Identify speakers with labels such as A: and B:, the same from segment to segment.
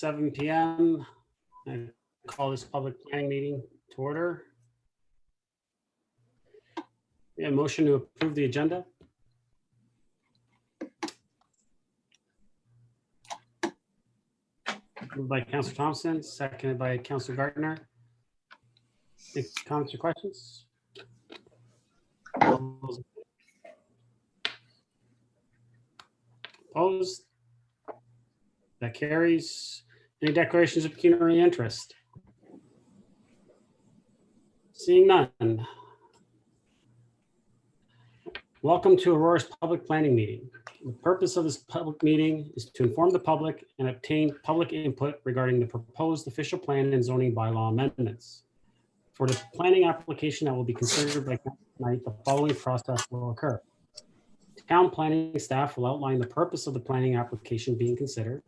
A: 7 p.m. I call this public planning meeting to order. Yeah, motion to approve the agenda. Moved by Councilor Thompson, seconded by Councilor Gardner. Any comments or questions? Opposed? That carries. Any declarations of pecuniary interest? Seeing none. Welcome to Aurora's public planning meeting. The purpose of this public meeting is to inform the public and obtain public input regarding the proposed official plan and zoning bylaw amendments. For the planning application that will be considered by council tonight, the following process will occur. Town planning staff will outline the purpose of the planning application being considered.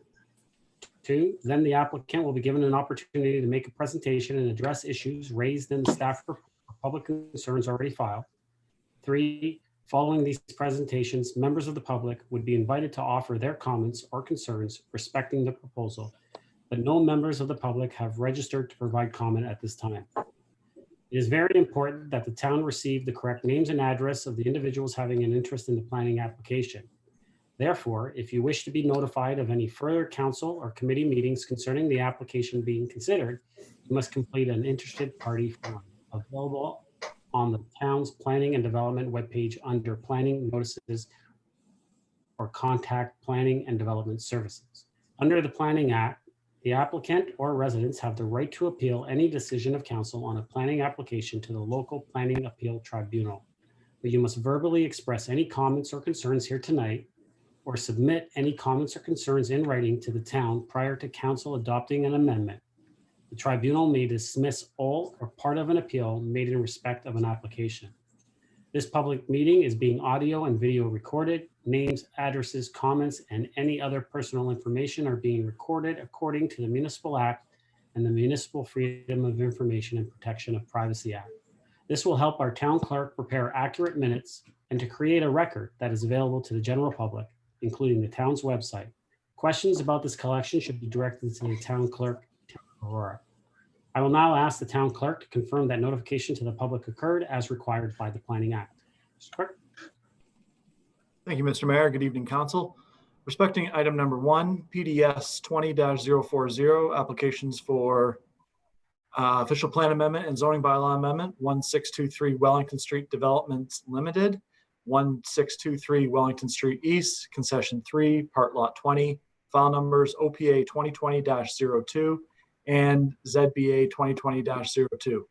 A: 2, then the applicant will be given an opportunity to make a presentation and address issues raised in the staff report or public concerns already filed. 3, following these presentations, members of the public would be invited to offer their comments or concerns respecting the proposal, but no members of the public have registered to provide comment at this time. It is very important that the town receive the correct names and address of the individuals having an interest in the planning application. Therefore, if you wish to be notified of any further council or committee meetings concerning the application being considered, you must complete an interested party form available on the town's planning and development webpage under planning notices or contact planning and development services. Under the Planning Act, the applicant or residents have the right to appeal any decision of council on a planning application to the local planning appeal tribunal. But you must verbally express any comments or concerns here tonight, or submit any comments or concerns in writing to the town prior to council adopting an amendment. The tribunal may dismiss all or part of an appeal made in respect of an application. This public meeting is being audio and video recorded. Names, addresses, comments, and any other personal information are being recorded according to the Municipal Act and the Municipal Freedom of Information and Protection of Privacy Act. This will help our town clerk prepare accurate minutes and to create a record that is available to the general public, including the town's website. Questions about this collection should be directed to the town clerk, Aurora. I will now ask the town clerk to confirm that notification to the public occurred as required by the Planning Act. Mr. Clerk.
B: Thank you, Mr. Mayor. Good evening, Council. Respecting item number 1, PDS 20-040, applications for official plan amendment and zoning bylaw amendment, 1623 Wellington Street Developments Limited, 1623 Wellington Street East, Concession 3, Part Lot 20, file numbers OPA 2020-02 and ZBA 2020-02.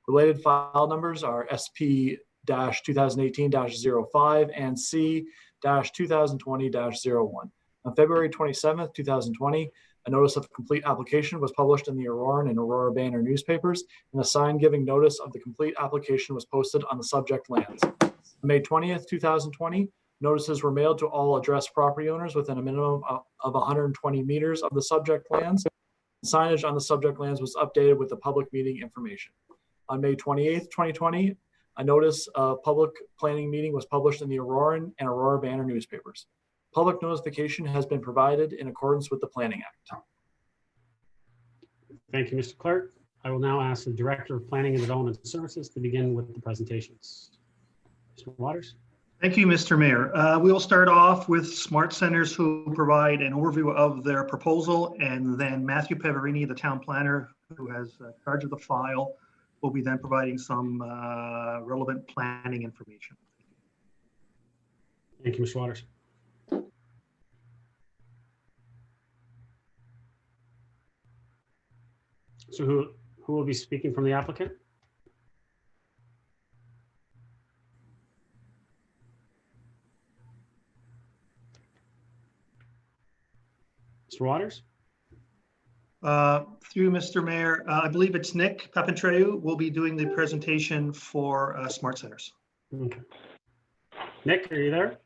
B: Related file numbers are SP-2018-05 and C-2020-01. On February 27th, 2020, a notice of complete application was published in the Aurora and Aurora Banner newspapers, and a sign giving notice of the complete application was posted on the subject lands. On May 20th, 2020, notices were mailed to all addressed property owners within a minimum of 120 meters of the subject lands. Signage on the subject lands was updated with the public meeting information. On May 28th, 2020, a notice of public planning meeting was published in the Aurora and Aurora Banner newspapers. Public notification has been provided in accordance with the Planning Act.
A: Thank you, Mr. Clerk. I will now ask the Director of Planning and Development Services to begin with the presentations. Mr. Waters.
C: Thank you, Mr. Mayor. We will start off with Smart Centers, who provide an overview of their proposal, and then Matthew Peverini, the town planner, who has charge of the file, will be then providing some relevant planning information.
A: Thank you, Mr. Waters. So who will be speaking from the applicant? Mr. Waters?
C: Through Mr. Mayor, I believe it's Nick Papandreou will be doing the presentation for Smart Centers.
A: Okay. Nick, are you there?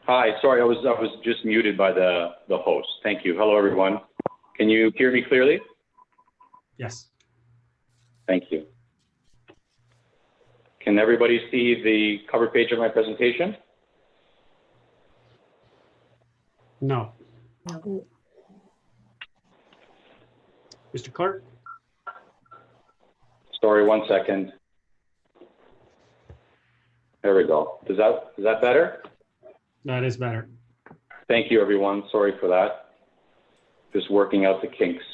D: Hi, sorry, I was just muted by the host. Thank you. Hello, everyone. Can you hear me clearly?
A: Yes.
D: Thank you. Can everybody see the cover page of my presentation?
A: No. Mr. Clerk?
D: Sorry, 1 second. There we go. Is that better?
A: That is better.
D: Thank you, everyone. Sorry for that. Just working out the kinks.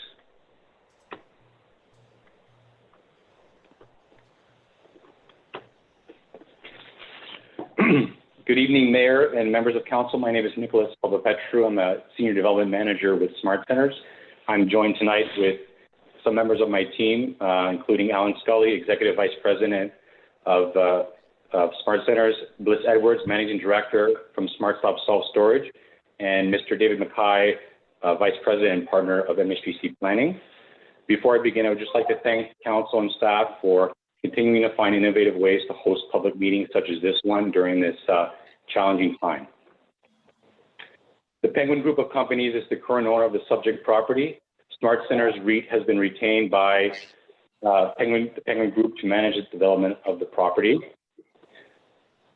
D: Good evening, Mayor and members of Council. My name is Nicholas Petru. I'm a Senior Development Manager with Smart Centers. I'm joined tonight with some members of my team, including Alan Scully, Executive Vice President of Smart Centers, Bliss Edwards, Managing Director from SmartStop Self Storage, and Mr. David Mackay, Vice President and Partner of MHPC Planning. Before I begin, I would just like to thank Council and staff for continuing to find innovative ways to host public meetings such as this one during this challenging time. The Penguin Group of Companies is the current owner of the subject property. Smart Centers REIT has been retained by the Penguin Group to manage the development of the property.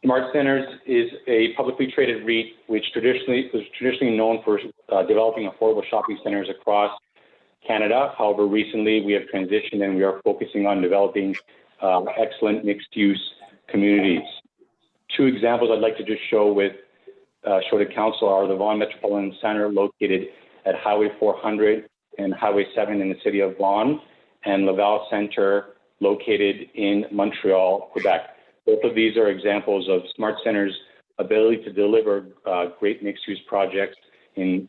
D: Smart Centers is a publicly traded REIT which was traditionally known for developing affordable shopping centers across Canada. However, recently we have transitioned and we are focusing on developing excellent mixed-use communities. Two examples I'd like to just show to Council are the Vaughan Metropolitan Center located at Highway 400 and Highway 7 in the city of Vaughan, and Laval Center located in Montreal, Quebec. Both of these are examples of Smart Centers' ability to deliver great mixed-use projects in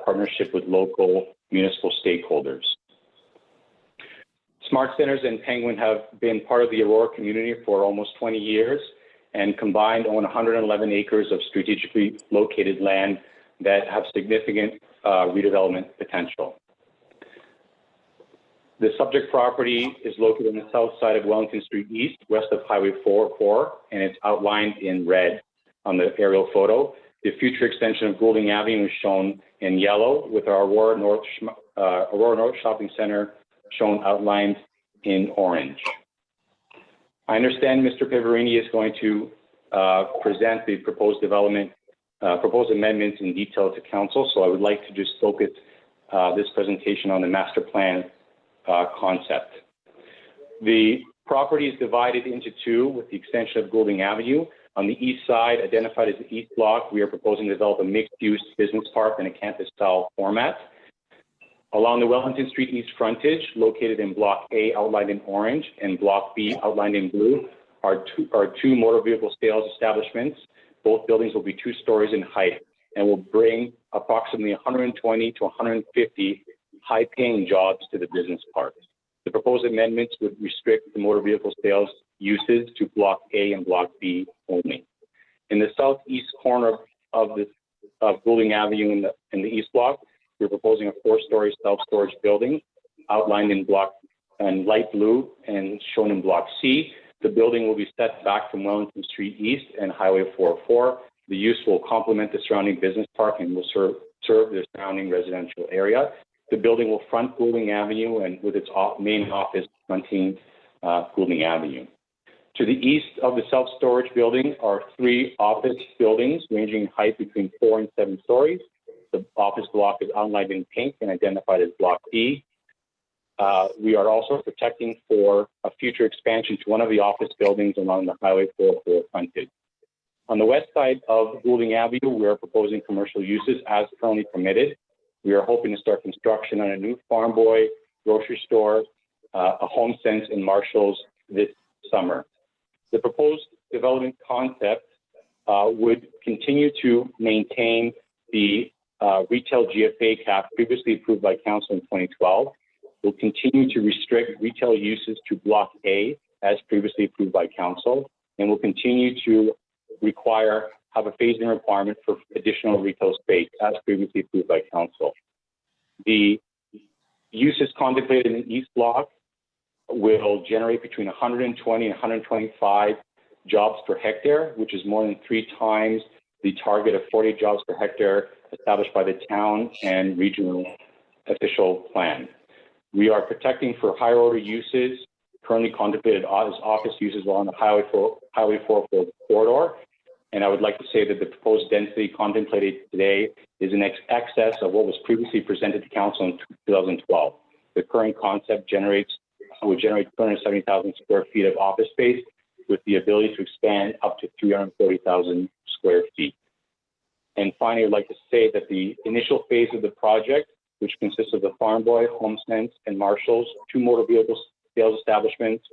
D: partnership with local municipal stakeholders. Smart Centers and Penguin have been part of the Aurora community for almost 20 years and combined own 111 acres of strategically located land that have significant redevelopment potential. The subject property is located on the south side of Wellington Street East, west of Highway 404, and it's outlined in red on the aerial photo. The future extension of Goulding Avenue is shown in yellow, with our Aurora North Shopping Center shown outlined in orange. I understand Mr. Peverini is going to present the proposed amendments in detail to Council, so I would like to just focus this presentation on the master plan concept. The property is divided into two with the extension of Goulding Avenue. On the east side, identified as the East Block, we are proposing to develop a mixed-use business park in a campus-style format. Along the Wellington Street East frontage, located in Block A, outlined in orange, and Block B, outlined in blue, are two motor vehicle sales establishments. Both buildings will be 2 stories in height and will bring approximately 120 to 150 high-paying jobs to the business park. The proposed amendments would restrict the motor vehicle sales uses to Block A and Block B only. In the southeast corner of Goulding Avenue in the East Block, we're proposing a 4-story self-storage building outlined in light blue and shown in Block C. The building will be set back from Wellington Street East and Highway 404. The use will complement the surrounding business park and will serve the surrounding residential area. The building will front Goulding Avenue and with its main office fronting Goulding Avenue. To the east of the self-storage building are 3 office buildings ranging in height between 4 and 7 stories. The office block is outlined in pink and identified as Block B. We are also protecting for a future expansion to one of the office buildings along the Highway 404 frontage. On the west side of Goulding Avenue, we are proposing commercial uses as currently permitted. We are hoping to start construction on a new Farm Boy grocery store, a HomeSense and Marshalls this summer. The proposed development concept would continue to maintain the retail GFA cap previously approved by Council in 2012. Will continue to restrict retail uses to Block A as previously approved by Council, and will continue to have a phasing requirement for additional retail space as previously approved by Council. The uses contemplated in the East Block will generate between 120 and 125 jobs per hectare, which is more than 3 times the target of 40 jobs per hectare established by the town and regional official plan. We are protecting for higher order uses currently contemplated as office uses along the Highway 404 corridor. And I would like to say that the proposed density contemplated today is in excess of what was previously presented to Council in 2012. The current concept would generate 270,000 square feet of office space with the ability to expand up to 330,000 square feet. And finally, I'd like to say that the initial phase of the project, which consists of the Farm Boy, HomeSense, and Marshalls, 2 motor vehicle sales establishments,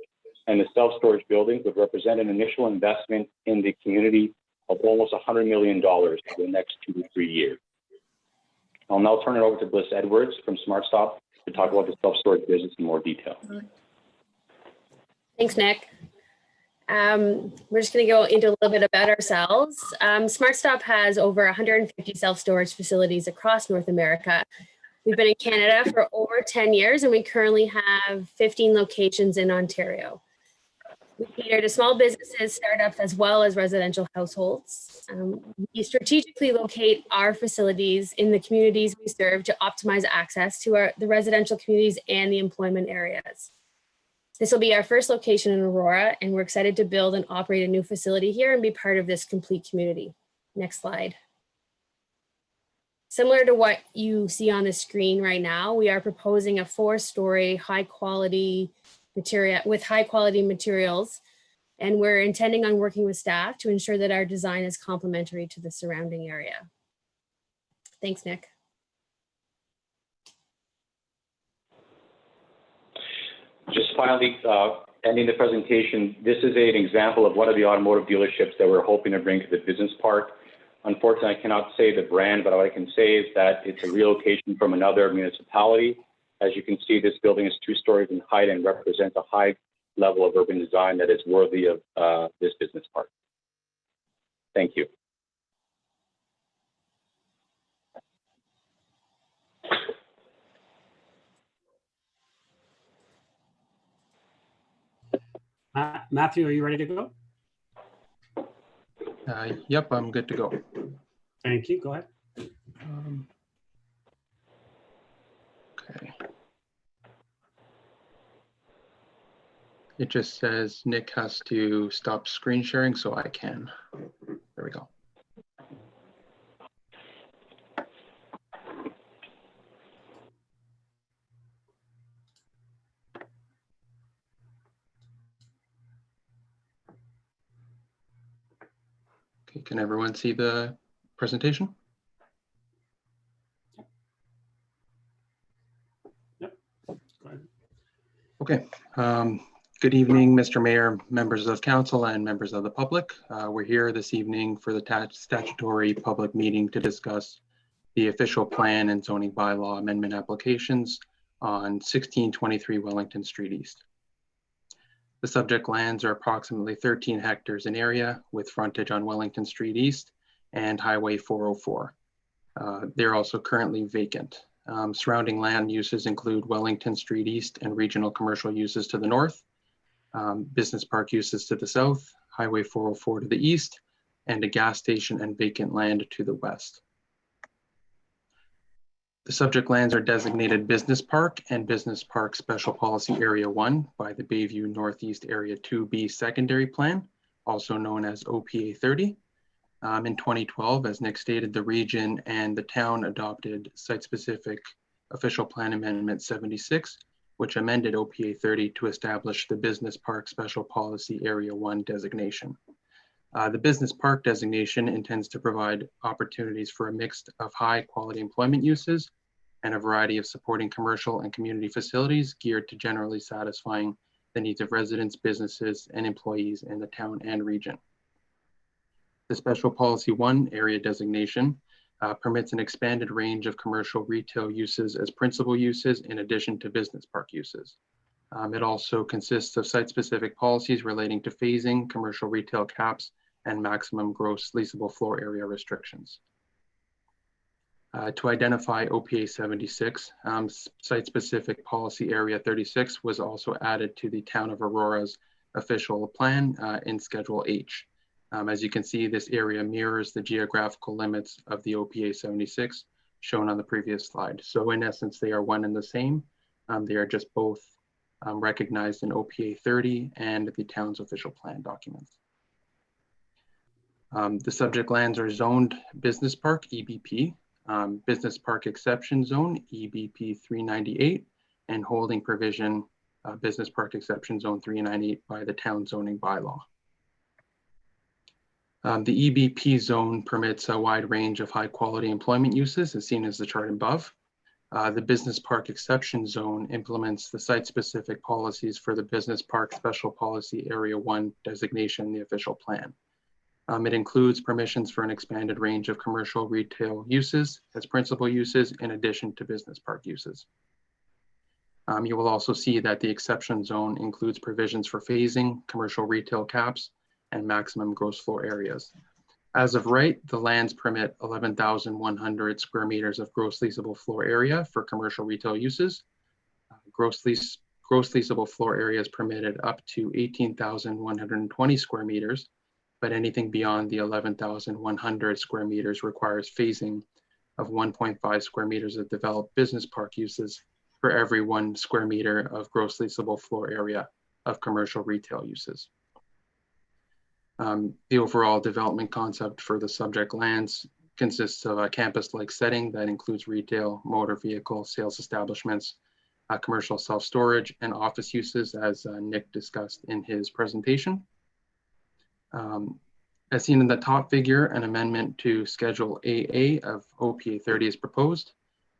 D: and the self-storage building, would represent an initial investment in the community of almost $100 million over the next 2 to 3 years. I'll now turn it over to Bliss Edwards from SmartStop to talk about the self-storage business in more detail.
E: Thanks, Nick. We're just going to go into a little bit about ourselves. SmartStop has over 150 self-storage facilities across North America. We've been in Canada for over 10 years, and we currently have 15 locations in Ontario. We cater to small businesses, startups, as well as residential households. We strategically locate our facilities in the communities we serve to optimize access to the residential communities and the employment areas. This will be our first location in Aurora, and we're excited to build and operate a new facility here and be part of this complete community. Next slide. Similar to what you see on the screen right now, we are proposing a 4-story high-quality materials, and we're intending on working with staff to ensure that our design is complementary to the surrounding area. Thanks, Nick.
D: Just finally, ending the presentation, this is an example of one of the automotive dealerships that we're hoping to bring to the business park. Unfortunately, I cannot say the brand, but what I can say is that it's a relocation from another municipality. As you can see, this building is 2 stories in height and represents a high level of urban design that is worthy of this business park. Thank you.
A: Matthew, are you ready to go?
F: Yep, I'm good to go.
A: Thank you. Go ahead.
F: Okay. It just says Nick has to stop screen sharing so I can. There we go. Okay, can everyone see the presentation?
A: Yep. Go ahead.
F: Okay. Good evening, Mr. Mayor, members of council, and members of the public. We're here this evening for the statutory public meeting to discuss the official plan and zoning bylaw amendment applications on 1623 Wellington Street East. The subject lands are approximately 13 hectares in area with frontage on Wellington Street East and Highway 404. They're also currently vacant. Surrounding land uses include Wellington Street East and regional commercial uses to the north, business park uses to the south, Highway 404 to the east, and a gas station and vacant land to the west. The subject lands are designated Business Park and Business Park Special Policy Area 1 by the Bayview Northeast Area 2B Secondary Plan, also known as OPA 30. In 2012, as Nick stated, the region and the town adopted Site-Specific Official Plan Amendment 76, which amended OPA 30 to establish the Business Park Special Policy Area 1 designation. The Business Park designation intends to provide opportunities for a mix of high quality employment uses and a variety of supporting commercial and community facilities geared to generally satisfying the needs of residents, businesses, and employees in the town and region. The Special Policy 1 area designation permits an expanded range of commercial retail uses as principal uses in addition to business park uses. It also consists of site-specific policies relating to phasing, commercial retail caps, and maximum gross leasable floor area restrictions. To identify OPA 76, Site-Specific Policy Area 36 was also added to the Town of Aurora's official plan in Schedule H. As you can see, this area mirrors the geographical limits of the OPA 76 shown on the previous slide. So in essence, they are one and the same. They are just both recognized in OPA 30 and the town's official plan documents. The subject lands are zoned Business Park, EBP, Business Park Exception Zone, EBP 398, and holding provision business park exception zone 398 by the town zoning bylaw. The EBP zone permits a wide range of high quality employment uses as seen as the chart above. The business park exception zone implements the site specific policies for the business park special policy area 1 designation in the official plan. It includes permissions for an expanded range of commercial retail uses as principal uses in addition to business park uses. You will also see that the exception zone includes provisions for phasing, commercial retail caps, and maximum gross floor areas. As of right, the lands permit 11,100 square meters of gross leasable floor area for commercial retail uses. Gross leasable floor area is permitted up to 18,120 square meters, but anything beyond the 11,100 square meters requires phasing of 1.5 square meters of developed business park uses for every 1 square meter of gross leasable floor area of commercial retail uses. The overall development concept for the subject lands consists of a campus-like setting that includes retail, motor vehicle, sales establishments, commercial self-storage, and office uses, as Nick discussed in his presentation. As seen in the top figure, an amendment to Schedule AA of OPA 30 is proposed.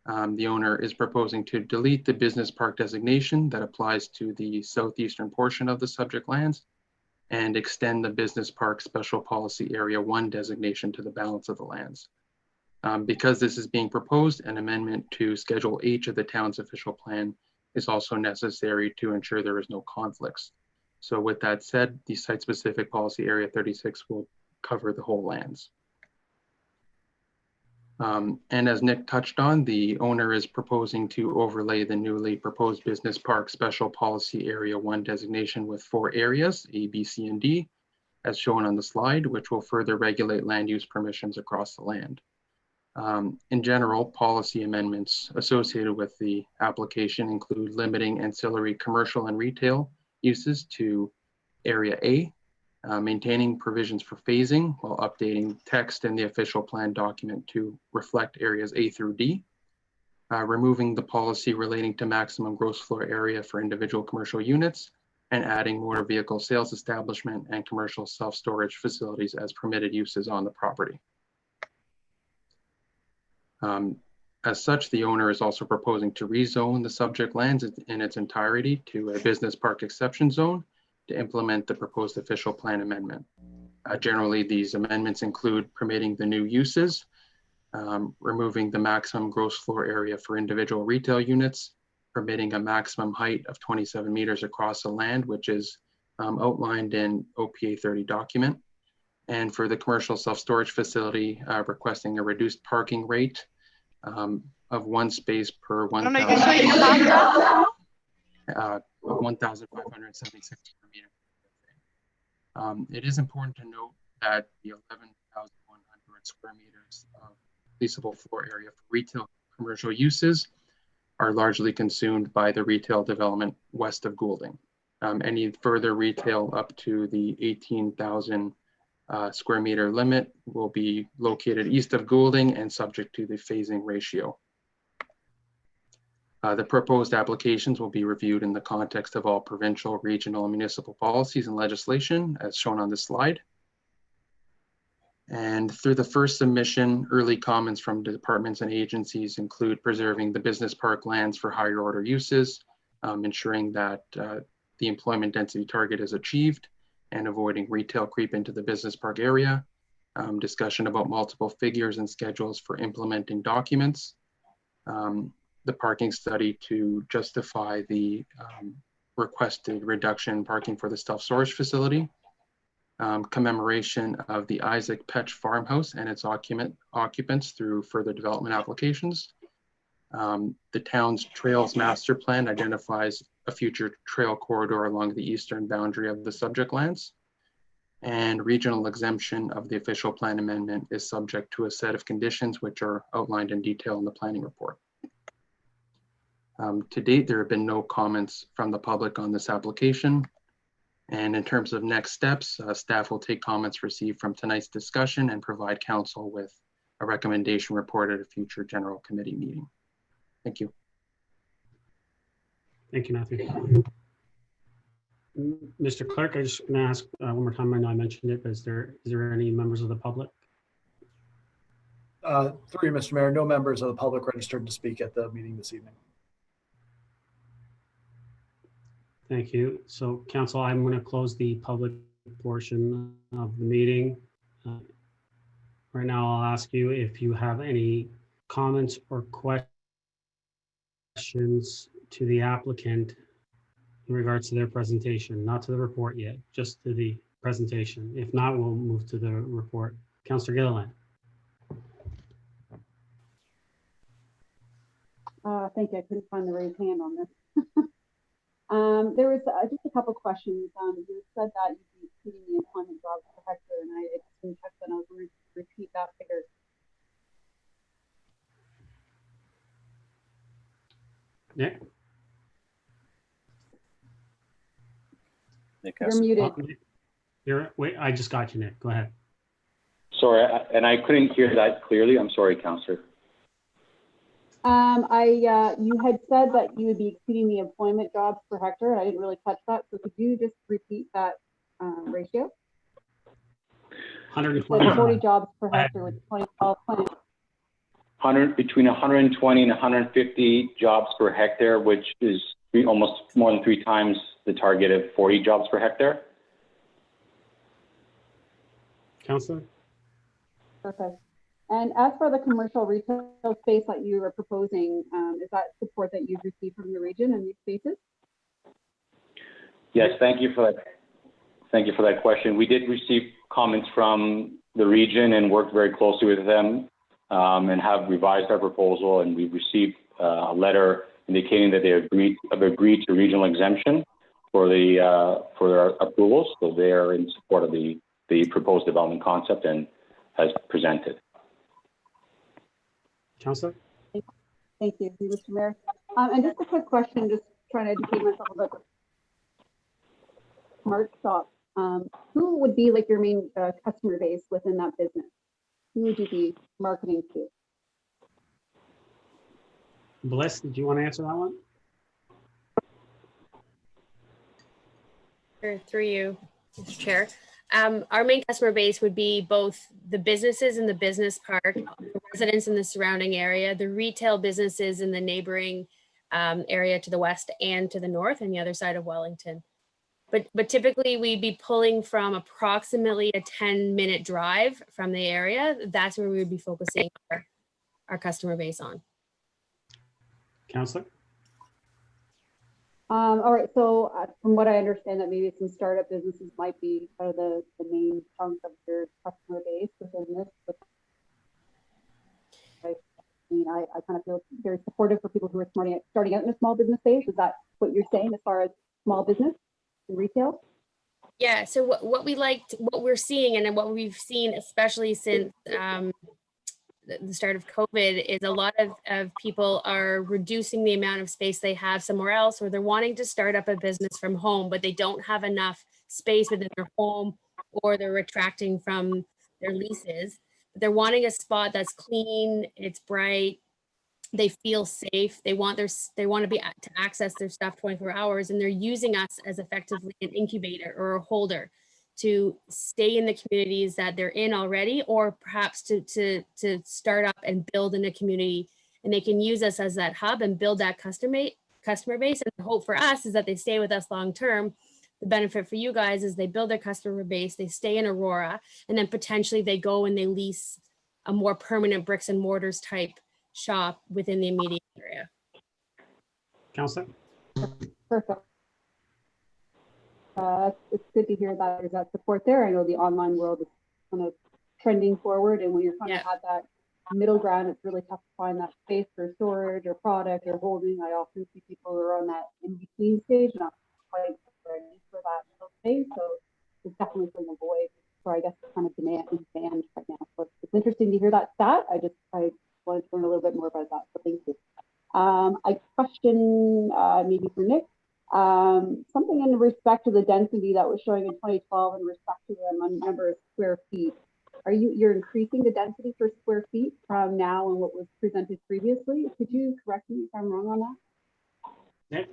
F: The owner is proposing to delete the business park designation that applies to the southeastern portion of the subject lands and extend the business park special policy area 1 designation to the balance of the lands. Because this is being proposed, an amendment to Schedule H of the town's official plan is also necessary to ensure there is no conflicts. So with that said, the site-specific policy area 36 will cover the whole lands. And as Nick touched on, the owner is proposing to overlay the newly proposed business park special policy area 1 designation with 4 areas, A, B, C, and D, as shown on the slide, which will further regulate land use permissions across the land. In general, policy amendments associated with the application include limiting ancillary commercial and retail uses to Area A, maintaining provisions for phasing while updating text in the official plan document to reflect areas A through D, removing the policy relating to maximum gross floor area for individual commercial units, and adding motor vehicle sales establishment and commercial self-storage facilities as permitted uses on the property. As such, the owner is also proposing to rezone the subject lands in its entirety to a business park exception zone to implement the proposed official plan amendment. Generally, these amendments include permitting the new uses, removing the maximum gross floor area for individual retail units, permitting a maximum height of 27 meters across the land, which is outlined in OPA 30 document. And for the commercial self-storage facility, requesting a reduced parking rate of 1 space per 1,576 square meters. It is important to note that the 11,100 square meters of leasable floor area for retail commercial uses are largely consumed by the retail development west of Goulding. Any further retail up to the 18,000 square meter limit will be located east of Goulding and subject to the phasing ratio. The proposed applications will be reviewed in the context of all provincial, regional, and municipal policies and legislation as shown on this slide. And through the first submission, early comments from departments and agencies include preserving the business park lands for higher order uses, ensuring that the employment density target is achieved, and avoiding retail creep into the business park area, discussion about multiple figures and schedules for implementing documents, the parking study to justify the requested reduction in parking for the self-storage facility, commemoration of the Isaac Petch farmhouse and its occupants through further development applications. The town's trails master plan identifies a future trail corridor along the eastern boundary of the subject lands. And regional exemption of the official plan amendment is subject to a set of conditions which are outlined in detail in the planning report. To date, there have been no comments from the public on this application. And in terms of next steps, staff will take comments received from tonight's discussion and provide council with a recommendation report at a future general committee meeting. Thank you.
A: Thank you, Matthew. Mr. Clerk, I just going to ask one more time. I know I mentioned it, but is there any members of the public?
B: Three, Mr. Mayor. No members of the public registered to speak at the meeting this evening.
A: Thank you. So, council, I'm going to close the public portion of the meeting. Right now, I'll ask you if you have any comments or questions to the applicant in regards to their presentation, not to the report yet, just to the presentation. If not, we'll move to the report. Councillor Gilliland.
G: Thank you. I couldn't find the raised hand on this. There was just a couple questions. You said that you'd be exceeding the employment jobs per hectare, and I didn't check that. I was wondering if you could repeat that figure.
A: Nick?
G: You're muted.
A: Wait, I just got you, Nick. Go ahead.
D: Sorry, and I couldn't hear that clearly. I'm sorry, Councillor.
G: You had said that you would be exceeding the employment jobs per hectare, and I didn't really catch that. So could you just repeat that ratio?
A: 120.
G: 40 jobs per hectare with 2012 plants.
D: Between 120 and 150 jobs per hectare, which is almost more than 3 times the target of 40 jobs per hectare.
A: Councillor?
G: Perfect. And as for the commercial retail space that you are proposing, is that support that you've received from the region in these spaces?
D: Yes, thank you for that. Thank you for that question. We did receive comments from the region and worked very closely with them and have revised our proposal, and we've received a letter indicating that they have agreed to regional exemption for our approvals. So they are in support of the proposed development concept and as presented.
A: Councillor?
G: Thank you, Mr. Mayor. And just a quick question, just trying to educate myself about the Smart Stop. Who would be like your main customer base within that business? Who would you be marketing to?
A: Bliss, did you want to answer that one?
E: Sure, through you, Mr. Chair. Our main customer base would be both the businesses in the business park, the residents in the surrounding area, the retail businesses in the neighboring area to the west and to the north and the other side of Wellington. But typically we'd be pulling from approximately a 10-minute drive from the area. That's where we would be focusing our customer base on.
A: Councillor?
G: All right, so from what I understand, that maybe some startup businesses might be kind of the main chunk of your customer base within this. But I kind of feel very supportive for people who are starting out in a small business space. Is that what you're saying as far as small business and retail?
E: Yeah, so what we're seeing and what we've seen, especially since the start of COVID, is a lot of people are reducing the amount of space they have somewhere else, or they're wanting to start up a business from home, but they don't have enough space within their home, or they're retracting from their leases. But they're wanting a spot that's clean, it's bright, they feel safe, they want to be to access their stuff 24 hours, and they're using us as effectively an incubator or a holder to stay in the communities that they're in already, or perhaps to start up and build in a community, and they can use us as that hub and build that customer base. And the hope for us is that they stay with us long term. The benefit for you guys is they build their customer base, they stay in Aurora, and then potentially they go and they lease a more permanent bricks and mortars type shop within the immediate area.
A: Councillor?
G: Perfect. It's good to hear that there's that support there. I know the online world is kind of trending forward, and when you're trying to have that middle ground, it's really tough to find that space for storage or product or holding. I often see people who are on that in-between stage, not quite ready for that middle space. So it's definitely filling a void for, I guess, kind of demand right now. So it's interesting to hear that stat. I wanted to learn a little bit more about that. So thank you. I question maybe for Nick. Something in respect to the density that was showing in 2012 in respect to the number of square feet. You're increasing the density per square feet from now and what was presented previously? Could you correct me if I'm wrong on that?
A: Nick?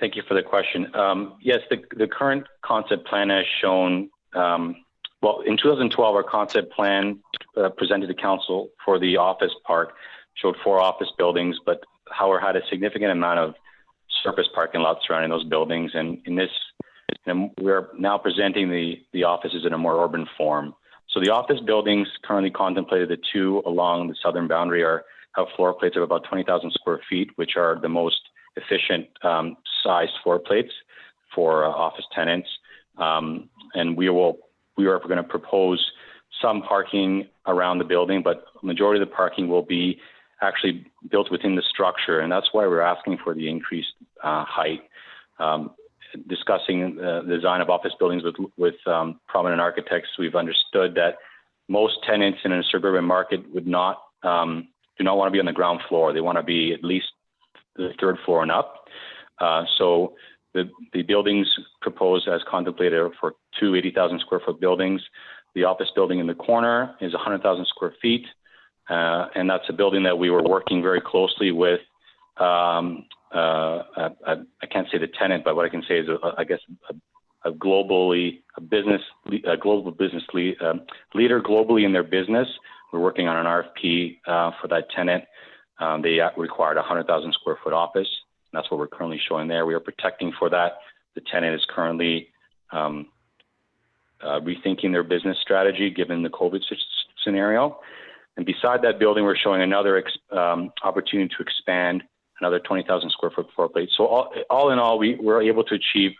D: Thank you for the question. Yes, the current concept plan has shown, well, in 2012, our concept plan presented to council for the office park showed 4 office buildings, but however had a significant amount of surface parking lots surrounding those buildings. And in this, we're now presenting the offices in a more urban form. So the office buildings currently contemplated, the 2 along the southern boundary, have floor plates of about 20,000 square feet, which are the most efficient sized floor plates for office tenants. And we are going to propose some parking around the building, but majority of the parking will be actually built within the structure. And that's why we're asking for the increased height. Discussing the design of office buildings with prominent architects, we've understood that most tenants in a suburban market would not do not want to be on the ground floor. They want to be at least the 3rd floor and up. So the buildings proposed as contemplated for 2 80,000 square foot buildings. The office building in the corner is 100,000 square feet. And that's a building that we were working very closely with. I can't say the tenant, but what I can say is, I guess, a global business leader globally in their business. We're working on an RFP for that tenant. They required a 100,000 square foot office. And that's what we're currently showing there. We are protecting for that. The tenant is currently rethinking their business strategy given the COVID scenario. And beside that building, we're showing another opportunity to expand another 20,000 square foot floor plate. So all in all, we're able to achieve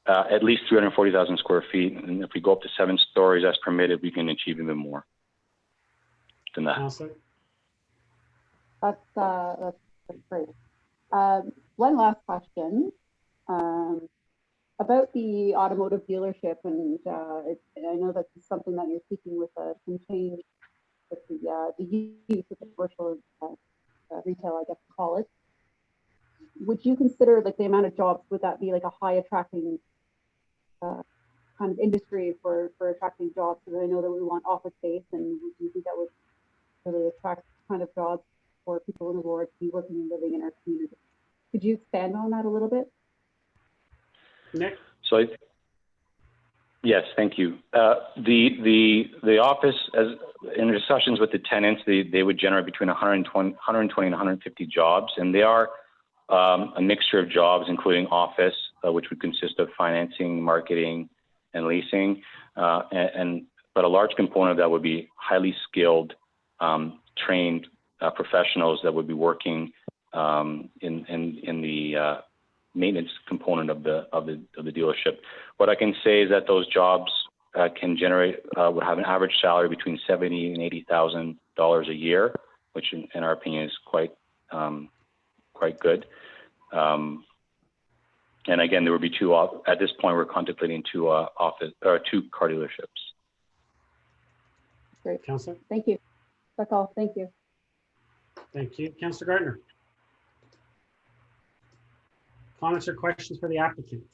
D: at least 340,000 square feet. And if we go up to 7 stories as permitted, we can achieve even more than that.
A: Awesome.
G: That's great. One last question about the automotive dealership, and I know that's something that you're seeking with some change with the use of the commercial retail, I guess to call it. Would you consider like the amount of jobs, would that be like a high attracting kind of industry for attracting jobs? Because I know that we want office space, and do you think that would really attract kind of jobs for people in Aurora to be working and living in our community? Could you expand on that a little bit?
A: Nick?
D: So yes, thank you. The office, as in discussions with the tenants, they would generate between 120 and 150 jobs, and they are a mixture of jobs, including office, which would consist of financing, marketing, and leasing, but a large component of that would be highly skilled, trained professionals that would be working in the maintenance component of the dealership. What I can say is that those jobs can generate would have an average salary between $70,000 and $80,000 a year, which in our opinion is quite good. And again, there would be 2 at this point. We're contemplating 2 car dealerships.
G: Great.
A: Councillor?
G: Thank you. That's all. Thank you.
A: Thank you. Councillor Gardner? Comments or questions for the applicant?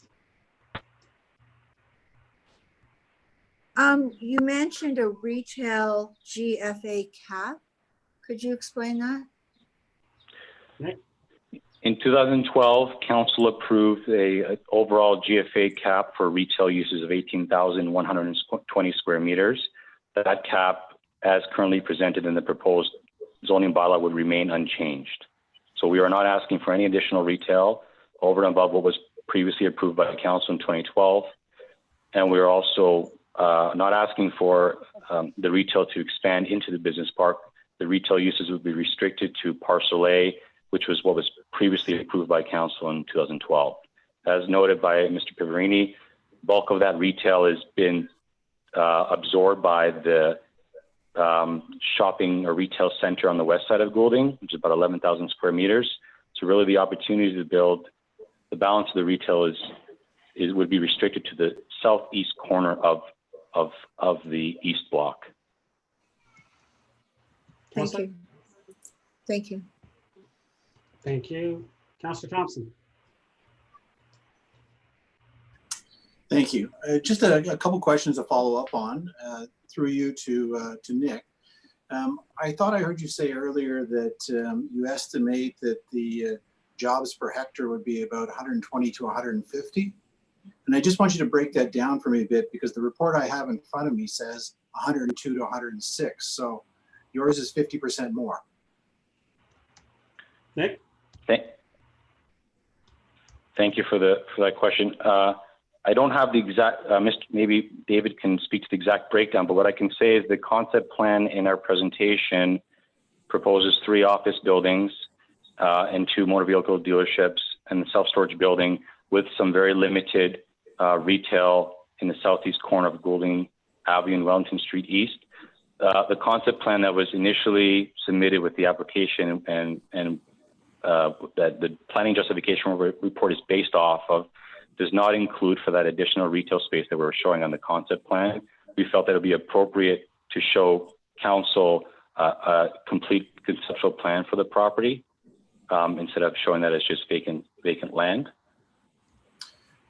H: You mentioned a retail GFA cap. Could you explain that?
A: Nick?
D: In 2012, council approved a overall GFA cap for retail uses of 18,120 square meters. That cap, as currently presented in the proposed zoning bylaw, would remain unchanged. So we are not asking for any additional retail over and above what was previously approved by the council in 2012. And we are also not asking for the retail to expand into the business park. The retail uses would be restricted to parcel A, which was what was previously approved by council in 2012. As noted by Mr. Piverini, bulk of that retail has been absorbed by the shopping or retail center on the west side of Goulding, which is about 11,000 square meters. So really the opportunity to build the balance of the retail would be restricted to the southeast corner of the east block.
H: Thank you. Thank you.
A: Thank you. Councillor Thompson?
I: Thank you. Just a couple questions to follow up on through you to Nick. I thought I heard you say earlier that you estimate that the jobs per hectare would be about 120 to 150. And I just want you to break that down for me a bit, because the report I have in front of me says 102 to 106. So yours is 50% more.
A: Nick?
D: Thank you for that question. I don't have the exact, maybe David can speak to the exact breakdown, but what I can say is the concept plan in our presentation proposes 3 office buildings and 2 motor vehicle dealerships and the self-storage building with some very limited retail in the southeast corner of Goulding Avenue and Wellington Street East. The concept plan that was initially submitted with the application and that the planning justification report is based off of does not include for that additional retail space that we're showing on the concept plan. We felt that it would be appropriate to show council a complete conceptual plan for the property instead of showing that it's just vacant land.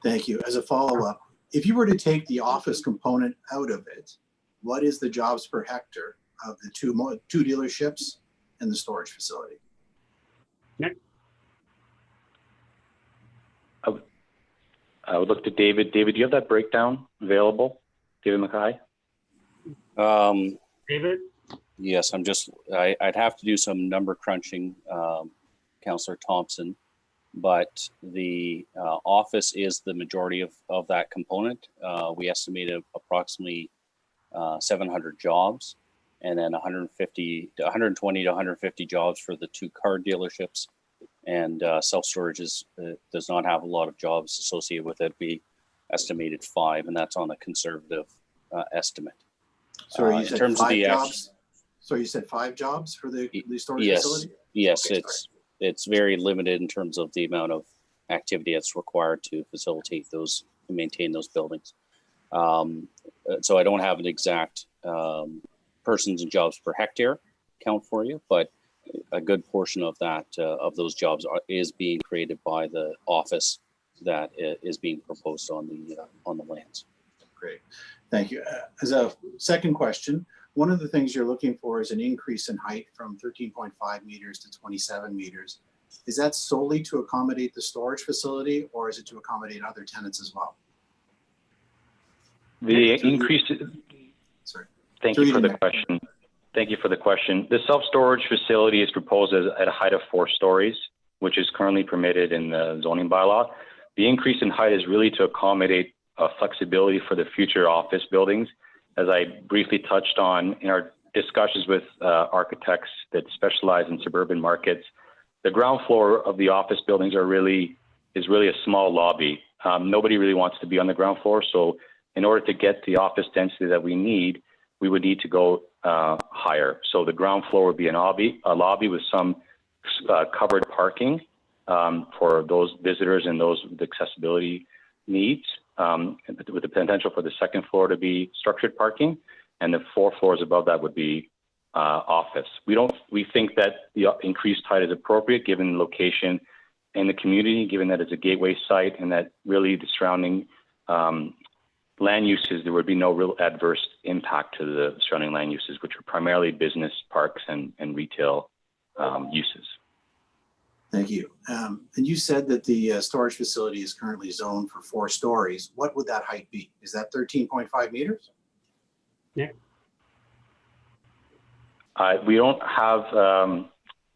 I: Thank you. As a follow-up, if you were to take the office component out of it, what is the jobs per hectare of the two dealerships and the storage facility?
A: Nick?
D: I would look to David. David, do you have that breakdown available? David Mackay?
A: David?
J: Yes, I'd have to do some number crunching, Councillor Thompson, but the office is the majority of that component. We estimated approximately 700 jobs, and then 120 to 150 jobs for the 2 car dealerships. And self-storage does not have a lot of jobs associated with it. We estimated 5, and that's on a conservative estimate.
I: So you
J: in
I: said
J: terms
I: 5
J: of the
I: jobs? So you said 5 jobs for the storage facility?
J: Yes,
I: Okay,
J: it's very limited in terms of the amount of activity that's required to facilitate those, to maintain those buildings. So I don't have an exact persons and jobs per hectare count for you, but a good portion of that of those jobs is being created by the office that is being proposed on the lands.
I: Great, thank you. As a second question, one of the things you're looking for is an increase in height from 13.5 meters to 27 meters. Is that solely to accommodate the storage facility, or is it to accommodate other tenants as well?
D: The increase.
I: Sorry.
D: Thank you for the question. Thank you for the question. The self-storage facility is proposed at a height of 4 stories, which is currently permitted in the zoning bylaw. The increase in height is really to accommodate flexibility for the future office buildings. As I briefly touched on in our discussions with architects that specialize in suburban markets, the ground floor of the office buildings is really a small lobby. Nobody really wants to be on the ground floor. So in order to get the office density that we need, we would need to go higher. So the ground floor would be a lobby with some covered parking for those visitors and those with accessibility needs, with the potential for the second floor to be structured parking, and the 4 floors above that would be office. We think that the increased height is appropriate given the location in the community, given that it's a gateway site and that really the surrounding land uses, there would be no real adverse impact to the surrounding land uses, which are primarily business parks and retail uses.
I: Thank you. And you said that the storage facility is currently zoned for 4 stories. What would that height be? Is that 13.5 meters?
A: Yeah.
D: We don't have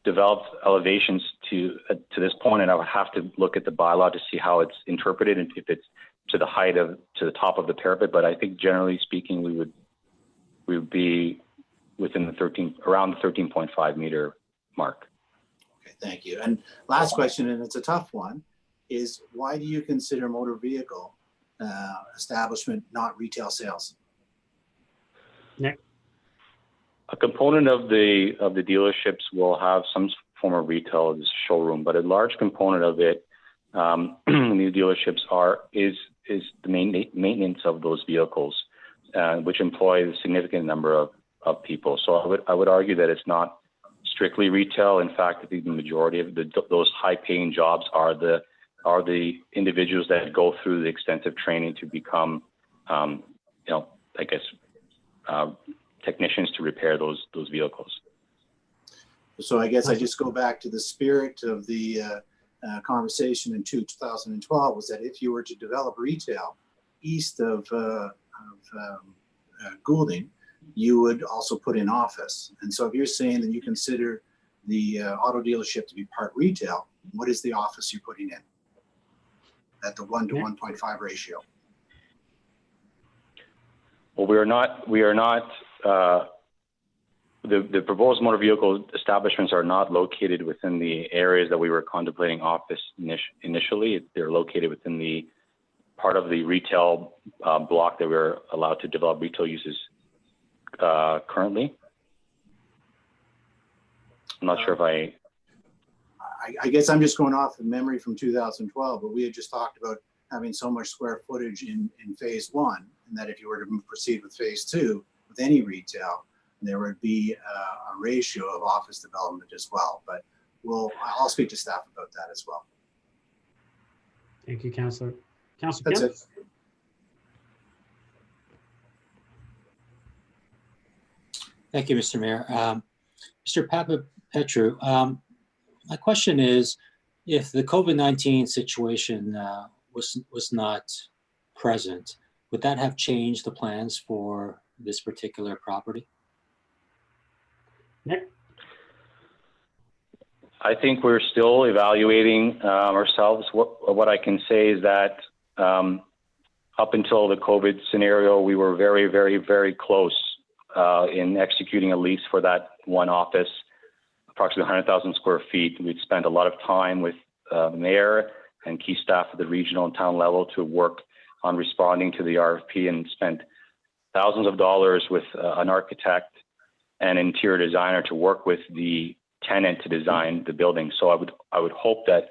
D: developed elevations to this point, and I would have to look at the bylaw to see how it's interpreted and if it's to the top of the parapet. But I think generally speaking, we would be within around the 13.5 meter mark.
I: Okay, thank you. And last question, and it's a tough one, is why do you consider motor vehicle establishment not retail sales?
A: Nick?
D: A component of the dealerships will have some form of retail as a showroom, but a large component of it, new dealerships is the maintenance of those vehicles, which employ a significant number of people. So I would argue that it's not strictly retail. In fact, I think the majority of those high-paying jobs are the individuals that go through the extensive training to become, technicians to repair those vehicles.
I: So I guess I just go back to the spirit of the conversation in 2012 was that if you were to develop retail east of Goulding, you would also put in office. And so if you're saying that you consider the auto dealership to be part retail, what is the office you're putting in at the 1 to 1.5 ratio?
D: Well, we are not, the proposed motor vehicle establishments are not located within the areas that we were contemplating office initially. They're located within the part of the retail block that we're allowed to develop retail uses currently. I'm not sure if
I: I guess I'm just going off of memory from 2012, but we had just talked about having so much square footage in phase one, and that if you were to proceed with phase two with any retail, there would be a ratio of office development as well. But I'll speak to staff about that as well.
A: Thank you, Councillor. Councillor
I: That's
A: Kim?
I: it.
K: Thank you, Mr. Mayor. Mr. Papapetru, my question is, if the COVID-19 situation was not present, would that have changed the plans for this particular property?
A: Nick?
D: I think we're still evaluating ourselves. What I can say is that up until the COVID scenario, we were very, very, very close in executing a lease for that one office, approximately 100,000 square feet. We'd spent a lot of time with the mayor and key staff at the regional and town level to work on responding to the RFP, and spent thousands of dollars with an architect and interior designer to work with the tenant to design the building. So I would hope that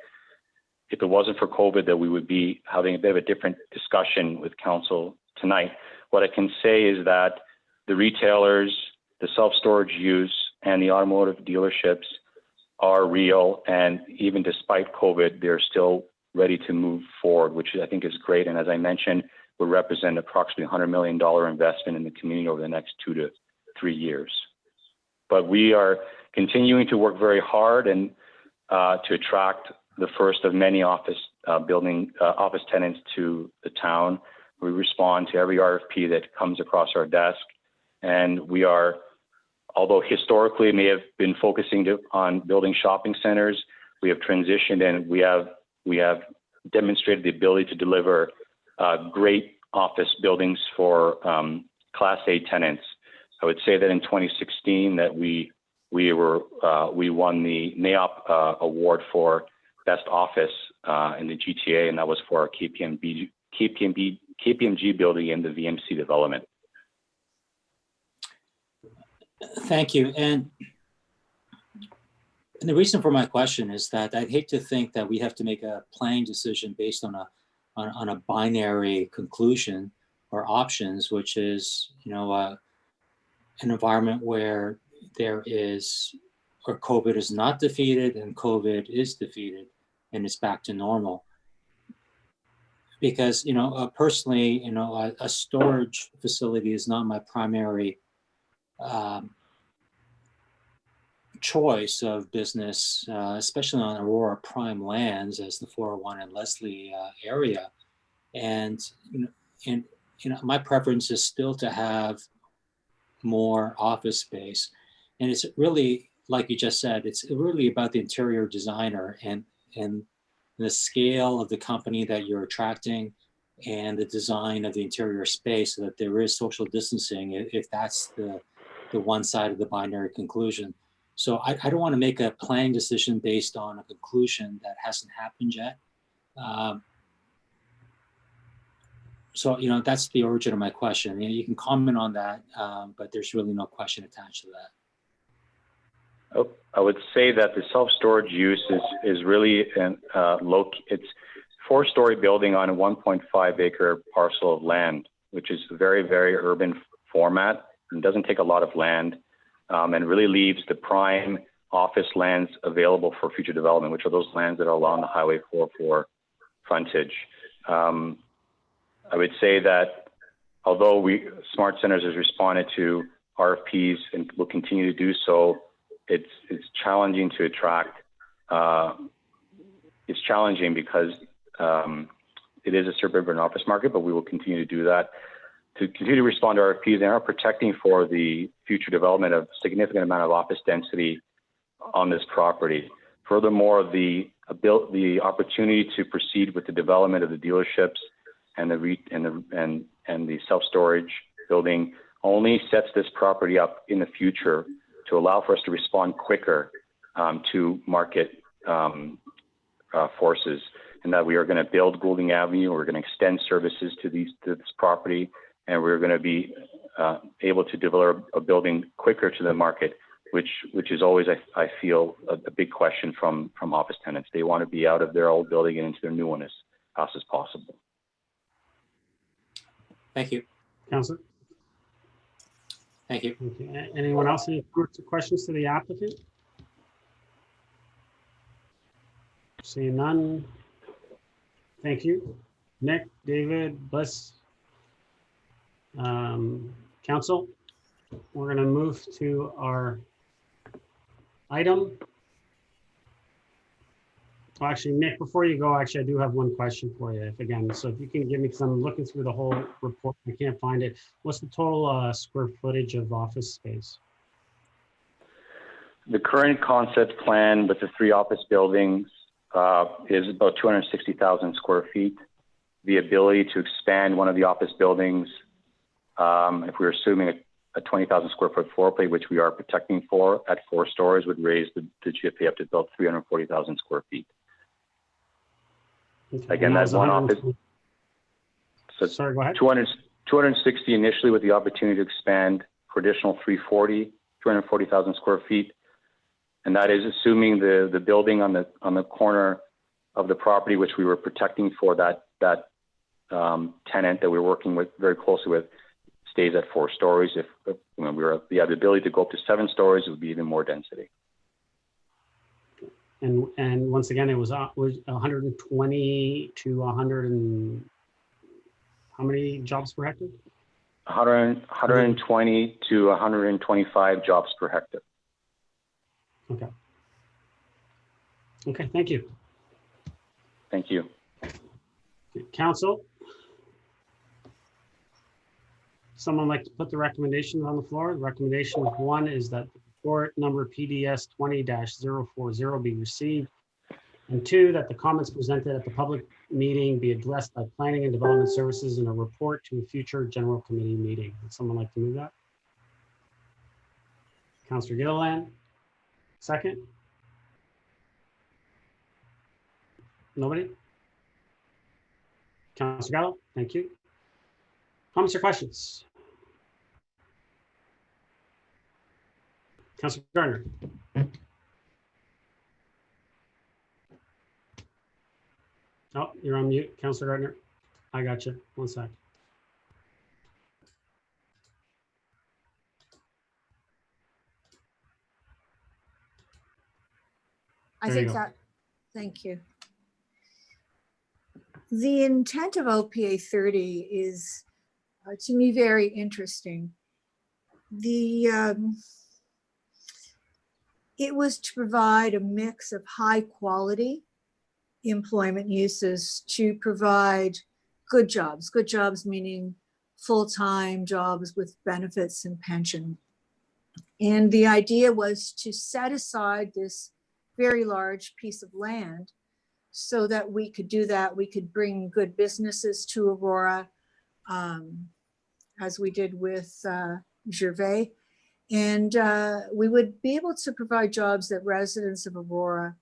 D: if it wasn't for COVID, that we would be having a bit of a different discussion with council tonight. What I can say is that the retailers, the self-storage use, and the automotive dealerships are real, and even despite COVID, they're still ready to move forward, which I think is great. And as I mentioned, will represent approximately $100 million investment in the community over the next 2 to 3 years. But we are continuing to work very hard and to attract the first of many office tenants to the town. We respond to every RFP that comes across our desk, and we are, although historically may have been focusing on building shopping centers, we have transitioned, and we have demonstrated the ability to deliver great office buildings for Class A tenants. I would say that in 2016 that we won the NAIOP award for best office in the GTA, and that was for our KPMG building in the VMC development.
K: Thank you. And the reason for my question is that I'd hate to think that we have to make a planning decision based on a binary conclusion or options, which is, an environment where there is, or COVID is not defeated and COVID is defeated and it's back to normal. Because, personally, a storage facility is not my primary choice of business, especially on Aurora Prime lands as the 401 and Leslie area. And, my preference is still to have more office space. And it's really, like you just said, it's really about the interior designer and the scale of the company that you're attracting and the design of the interior space, so that there is social distancing if that's the one side of the binary conclusion. So I don't want to make a planning decision based on a conclusion that hasn't happened yet. So, that's the origin of my question. You can comment on that, but there's really no question attached to that.
D: I would say that the self-storage use is really it's 4-story building on a 1.5 acre parcel of land, which is a very, very urban format and doesn't take a lot of land, and really leaves the prime office lands available for future development, which are those lands that are along the Highway 404 frontage. I would say that although Smart Centers has responded to RFPs and will continue to do so, it's challenging to attract, it's challenging because it is a suburban office market, but we will continue to do that to continue to respond to RFPs and are protecting for the future development of significant amount of office density on this property. Furthermore, the opportunity to proceed with the development of the dealerships and the self-storage building only sets this property up in the future to allow for us to respond quicker to market forces, and that we are going to build Goulding Avenue, we're going to extend services to this property, and we're going to be able to deliver a building quicker to the market, which is always, I feel, a big question from office tenants. They want to be out of their old building and into their new one as fast as possible.
K: Thank you.
A: Councilor?
K: Thank you.
A: Okay. Anyone else any questions to the applicant? Seeing none. Thank you. Nick, David, Bliss. Council, we're going to move to our item. Well, actually, Nick, before you go, actually, I do have one question for you. If you can give me, because I'm looking through the whole report, I can't find it. What's the total square footage of office space?
D: The current concept plan with the 3 office buildings is about 260,000 square feet. The ability to expand one of the office buildings, if we're assuming a 20,000 square foot floor plate, which we are protecting for at 4 stories, would raise the GFA up to about 340,000 square feet.
A: Okay.
D: Again, that's one office. So
A: sorry, go ahead.
D: 260 initially with the opportunity to expand for additional 340,000 square feet. And that is assuming the building on the corner of the property, which we were protecting for that tenant that we're working with very closely with, stays at 4 stories. If we have the ability to go up to 7 stories, it would be even more density.
A: And once again, it was 120 to 100 and how many jobs per hectare?
D: 120 to 125 jobs per hectare.
A: Okay. Okay, thank you.
D: Thank you.
A: Okay, Council? Someone like to put the recommendations on the floor? The recommendation of 1 is that the report number PDS 20-040 be received. And 2, that the comments presented at the public meeting be addressed by Planning and Development Services in a report to a future general committee meeting. Would someone like to move that? Councillor Gilliland? Second? Nobody? Councillor Gallo, thank you. Comments or questions? Councillor Gardner. Oh, you're on mute, Councillor Gardner. I got you. One sec.
H: I think that, thank you. The intent of OPA 30 is, to me, very interesting. It was to provide a mix of high quality employment uses to provide good jobs meaning full-time jobs with benefits and pension. And the idea was to set aside this very large piece of land so that we could do that. We could bring good businesses to Aurora, as we did with Gervais. And we would be able to provide jobs that residents of Aurora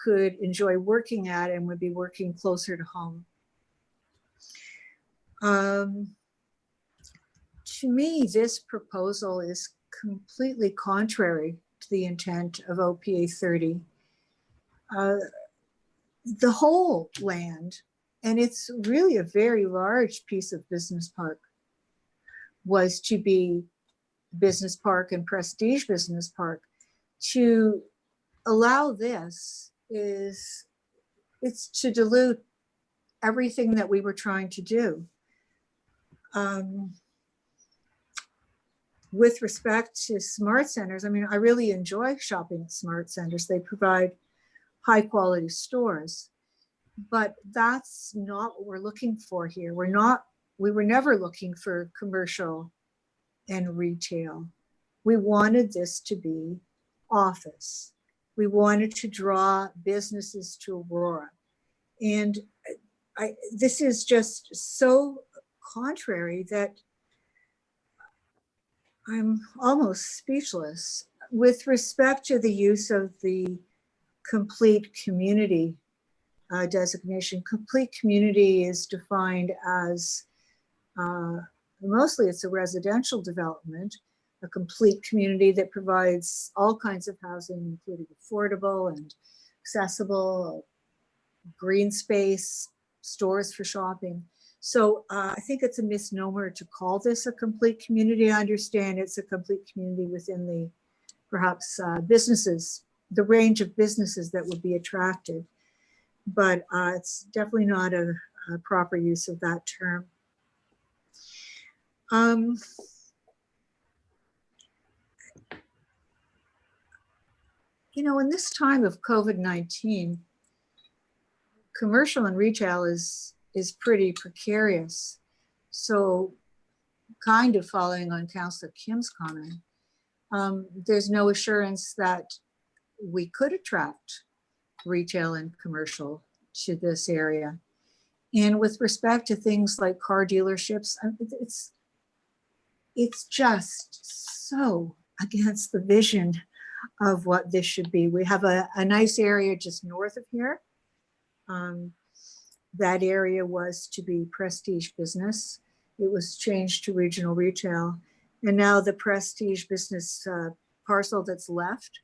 H: could enjoy working at and would be working closer to home. To me, this proposal is completely contrary to the intent of OPA 30. The whole land, and it's really a very large piece of business park, was to be business park and prestige business park. To allow this it's to dilute everything that we were trying to do. With respect to smart centers, I mean, I really enjoy shopping at smart centers. They provide high quality stores. but that's not what we're looking for here. We were never looking for commercial and retail. We wanted this to be office. We wanted to draw businesses to Aurora. And this is just so contrary that I'm almost speechless with respect to the use of the complete community designation. Complete community is defined as mostly it's a residential development, a complete community that provides all kinds of housing, including affordable and accessible, green space, stores for shopping. So I think it's a misnomer to call this a complete community. I understand it's a complete community within the perhaps businesses, the range of businesses that would be attracted, but it's definitely not a proper use of that term. You know, in this time of COVID-19, commercial and retail is pretty precarious. So kind of following on Councillor Kim's comment, there's no assurance that we could attract retail and commercial to this area. And with respect to things like car dealerships, it's just so against the vision of what this should be. We have a nice area just north of here. That area was to be prestige business. It was changed to regional retail. And now the prestige business parcel that's left,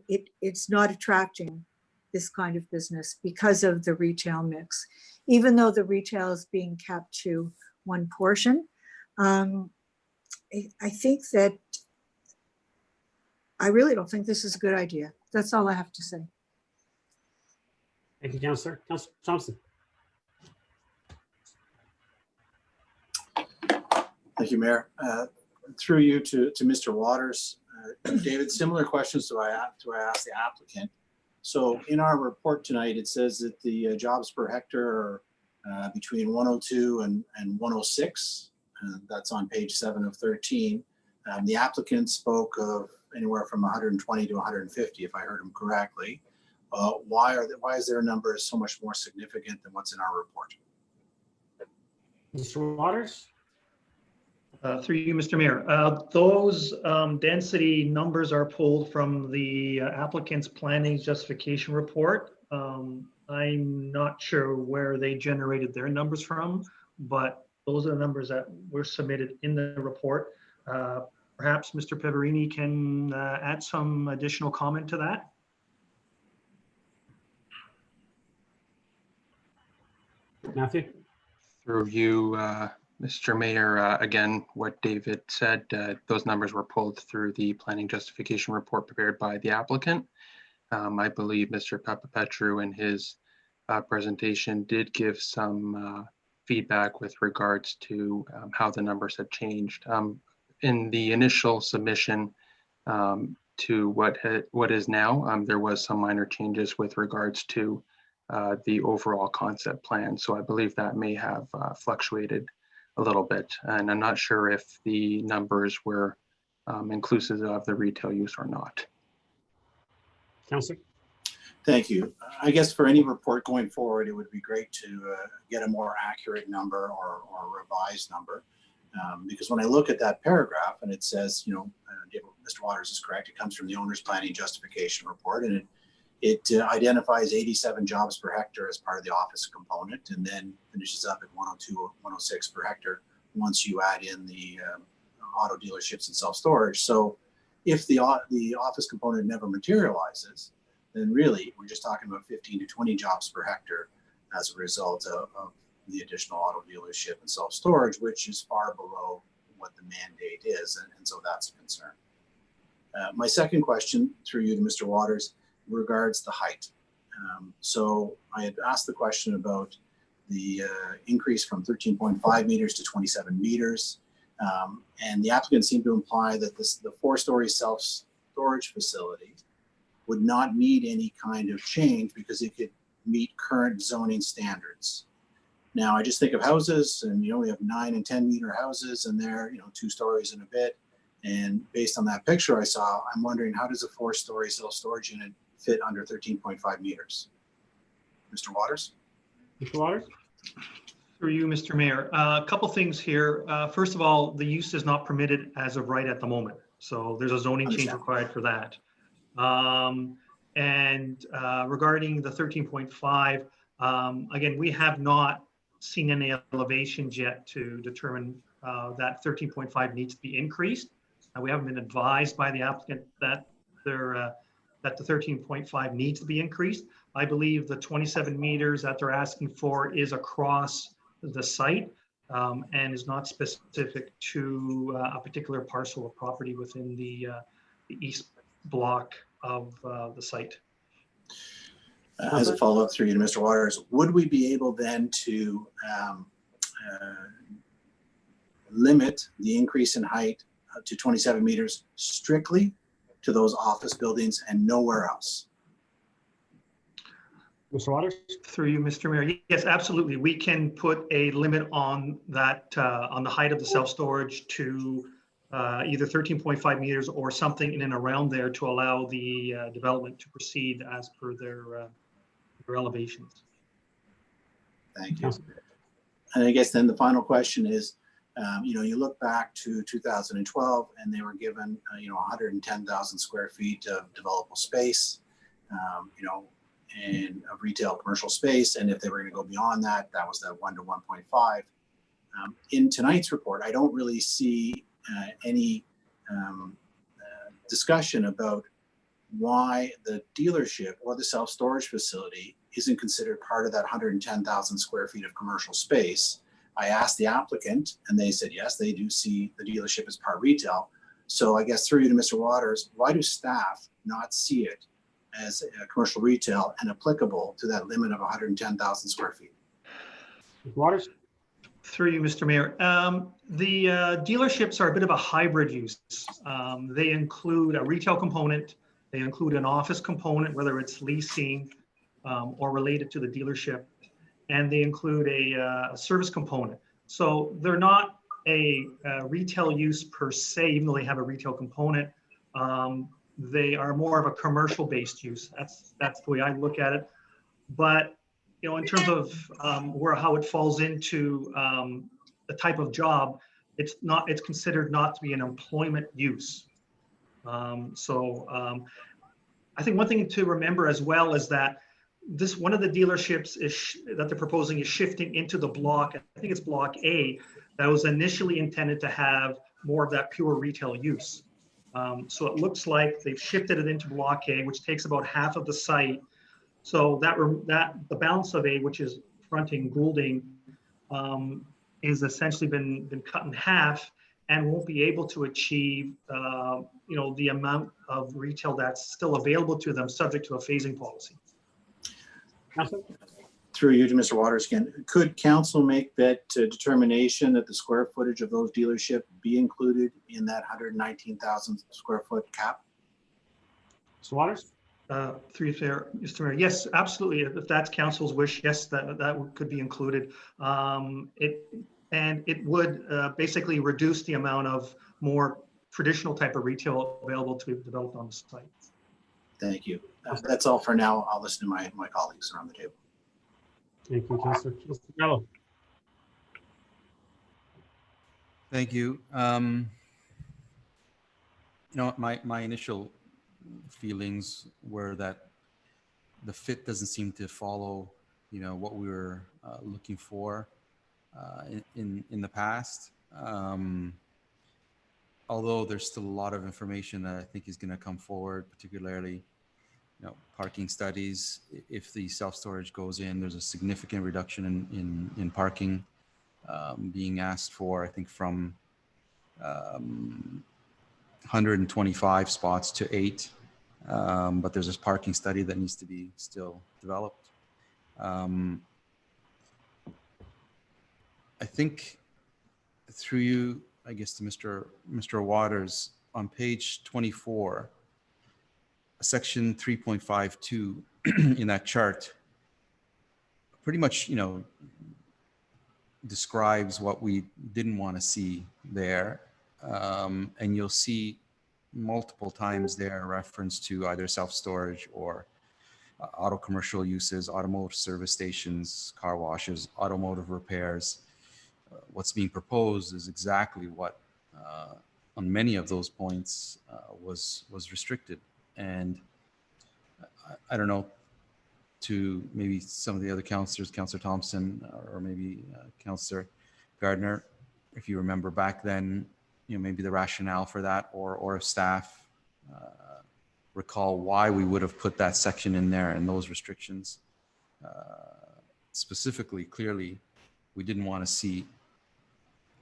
H: it's not attracting this kind of business because of the retail mix. Even though the retail is being kept to one portion, I think that I really don't think this is a good idea. That's all I have to say.
A: Thank you, Councillor. Councillor Thompson.
I: Thank you, Mayor. Through you to Mr. Waters. David, similar questions do I ask the applicant. So in our report tonight, it says that the jobs per hectare are between 102 and 106. That's on page 7 of 13. The applicant spoke of anywhere from 120 to 150, if I heard him correctly. Why is their number so much more significant than what's in our report?
A: Mr. Waters?
C: Through you, Mr. Mayor. Those density numbers are pulled from the applicant's planning justification report. I'm not sure where they generated their numbers from, but those are the numbers that were submitted in the report. Perhaps Mr. Peverini can add some additional comment to that.
A: Matthew?
F: Through you, Mr. Mayor, again, what David said, those numbers were pulled through the planning justification report prepared by the applicant. I believe Mr. Papapetru in his presentation did give some feedback with regards to how the numbers had changed. In the initial submission to what is now, there was some minor changes with regards to the overall concept plan. So I believe that may have fluctuated a little bit. And I'm not sure if the numbers were inclusive of the retail use or not.
A: Councillor?
I: Thank you. I guess for any report going forward, it would be great to get a more accurate number or a revised number. Because when I look at that paragraph and it says, you know, Mr. Waters is correct, it comes from the owner's planning justification report, and it identifies 87 jobs per hectare as part of the office component, and then finishes up at 102 or 106 per hectare once you add in the auto dealerships and self-storage. So if the office component never materializes, then really we're just talking about 15 to 20 jobs per hectare as a result of the additional auto dealership and self-storage, which is far below what the mandate is, and so that's a concern. My second question, through you to Mr. Waters, regards the height. So I had asked the question about the increase from 13.5 meters to 27 meters, and the applicant seemed to imply that the 4-story self-storage facility would not need any kind of change because it could meet current zoning standards. Now, I just think of houses, and we have 9 and 10 meter houses, and they're 2 stories and a bit. And based on that picture I saw, I'm wondering, how does a 4-story self-storage unit fit under 13.5 meters? Mr. Waters?
A: Mr. Waters?
C: Through you, Mr. Mayor. A couple things here. First of all, the use is not permitted as of right at the moment. So there's a zoning change required for that. Regarding the 13.5, again, we have not seen any elevations yet to determine that 13.5 needs to be increased. We haven't been advised by the applicant that that the 13.5 needs to be increased. I believe the 27 meters that they're asking for is across the site and is not specific to a particular parcel of property within the east block of the site.
I: As a follow-up through you to Mr. Waters, would we be able then to limit the increase in height to 27 meters strictly to those office buildings and nowhere else?
A: Mr. Waters?
C: Through you, Mr. Mayor. Yes, absolutely. We can put a limit on that, on the height of the self-storage to either 13.5 meters or something in and around there to allow the development to proceed as per their elevations.
I: Thank you. And I guess then the final question is, you look back to 2012 and they were given, 110,000 square feet of developable space, and of retail commercial space. And if they were going to go beyond that, that was that 1 to 1.5. In tonight's report, I don't really see any discussion about why the dealership or the self-storage facility isn't considered part of that 110,000 square feet of commercial space. I asked the applicant and they said, yes, they do see the dealership as part retail. So I guess through you to Mr. Waters, why do staff not see it as a commercial retail and applicable to that limit of 110,000 square feet?
A: Waters?
C: Through you, Mr. Mayor. The dealerships are a bit of a hybrid use. They include a retail component. They include an office component, whether it's leasing or related to the dealership. And they include a service component. So they're not a retail use per se, even though they have a retail component. They are more of a commercial-based use. That's the way I look at it. But in terms of how it falls into the type of job, it's considered not to be an employment use. I think one thing to remember as well is that one of the dealerships that they're proposing is shifting into the block. I think it's block A, that was initially intended to have more of that pure retail use. So it looks like they've shifted it into block A, which takes about half of the site. So the balance of A, which is fronting Goulding, is essentially been cut in half and won't be able to achieve the amount of retail that's still available to them, subject to a phasing policy.
I: Through you to Mr. Waters again, could council make that determination that the square footage of those dealerships be included in that 119,000 square foot cap?
A: Mr. Waters?
C: Through you, Mr. Mayor. Yes, absolutely. If that's council's wish, yes, that could be included. It would basically reduce the amount of more traditional type of retail available to be developed on the site.
I: Thank you. That's all for now. I'll listen to my colleagues around the table.
A: Thank you, Councillor. Gallo.
L: Thank you. My initial feelings were that the fit doesn't seem to follow, what we were looking for in the past. Although there's still a lot of information that I think is going to come forward, particularly, parking studies. If the self-storage goes in, there's a significant reduction in parking being asked for, I think from 125 spots to 8. But there's this parking study that needs to be still developed. I think through you, I guess, to Mr. Waters, on page 24, section 3.52 in that chart, pretty much, describes what we didn't want to see there. And you'll see multiple times there a reference to either self-storage or auto commercial uses, automotive service stations, car washes, automotive repairs. What's being proposed is exactly what on many of those points was restricted. And I don't know, to maybe some of the other councillors, Councillor Thompson or maybe Councillor Gardner, if you remember back then, maybe the rationale for that, or if staff recall why we would have put that section in there and those restrictions. Specifically, clearly, we didn't want to see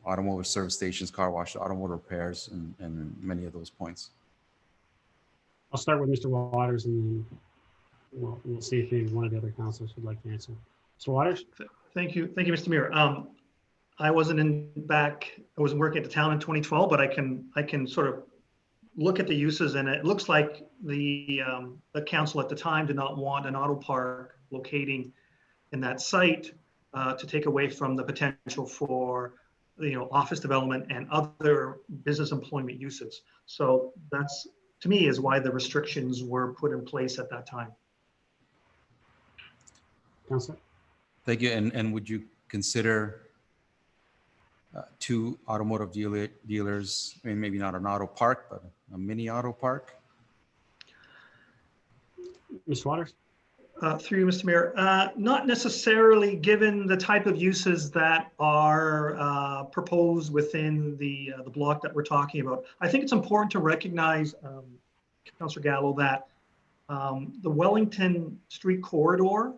L: automotive service stations, car wash, automotive repairs, and many of those points.
A: I'll start with Mr. Waters, and we'll see if maybe one of the other councillors would like to answer. Mr. Waters?
C: Thank you, Mr. Mayor. I wasn't working at the town in 2012, but I can sort of look at the uses, and it looks like the council at the time did not want an auto park locating in that site to take away from the potential for office development and other business employment uses. So that's, to me, is why the restrictions were put in place at that time.
A: Councillor?
L: Thank you. And would you consider two automotive dealers, I mean, maybe not an auto park, but a mini auto park?
A: Mr. Waters?
C: Through you, Mr. Mayor, not necessarily, given the type of uses that are proposed within the block that we're talking about. I think it's important to recognize, Councillor Gallo, that the Wellington Street corridor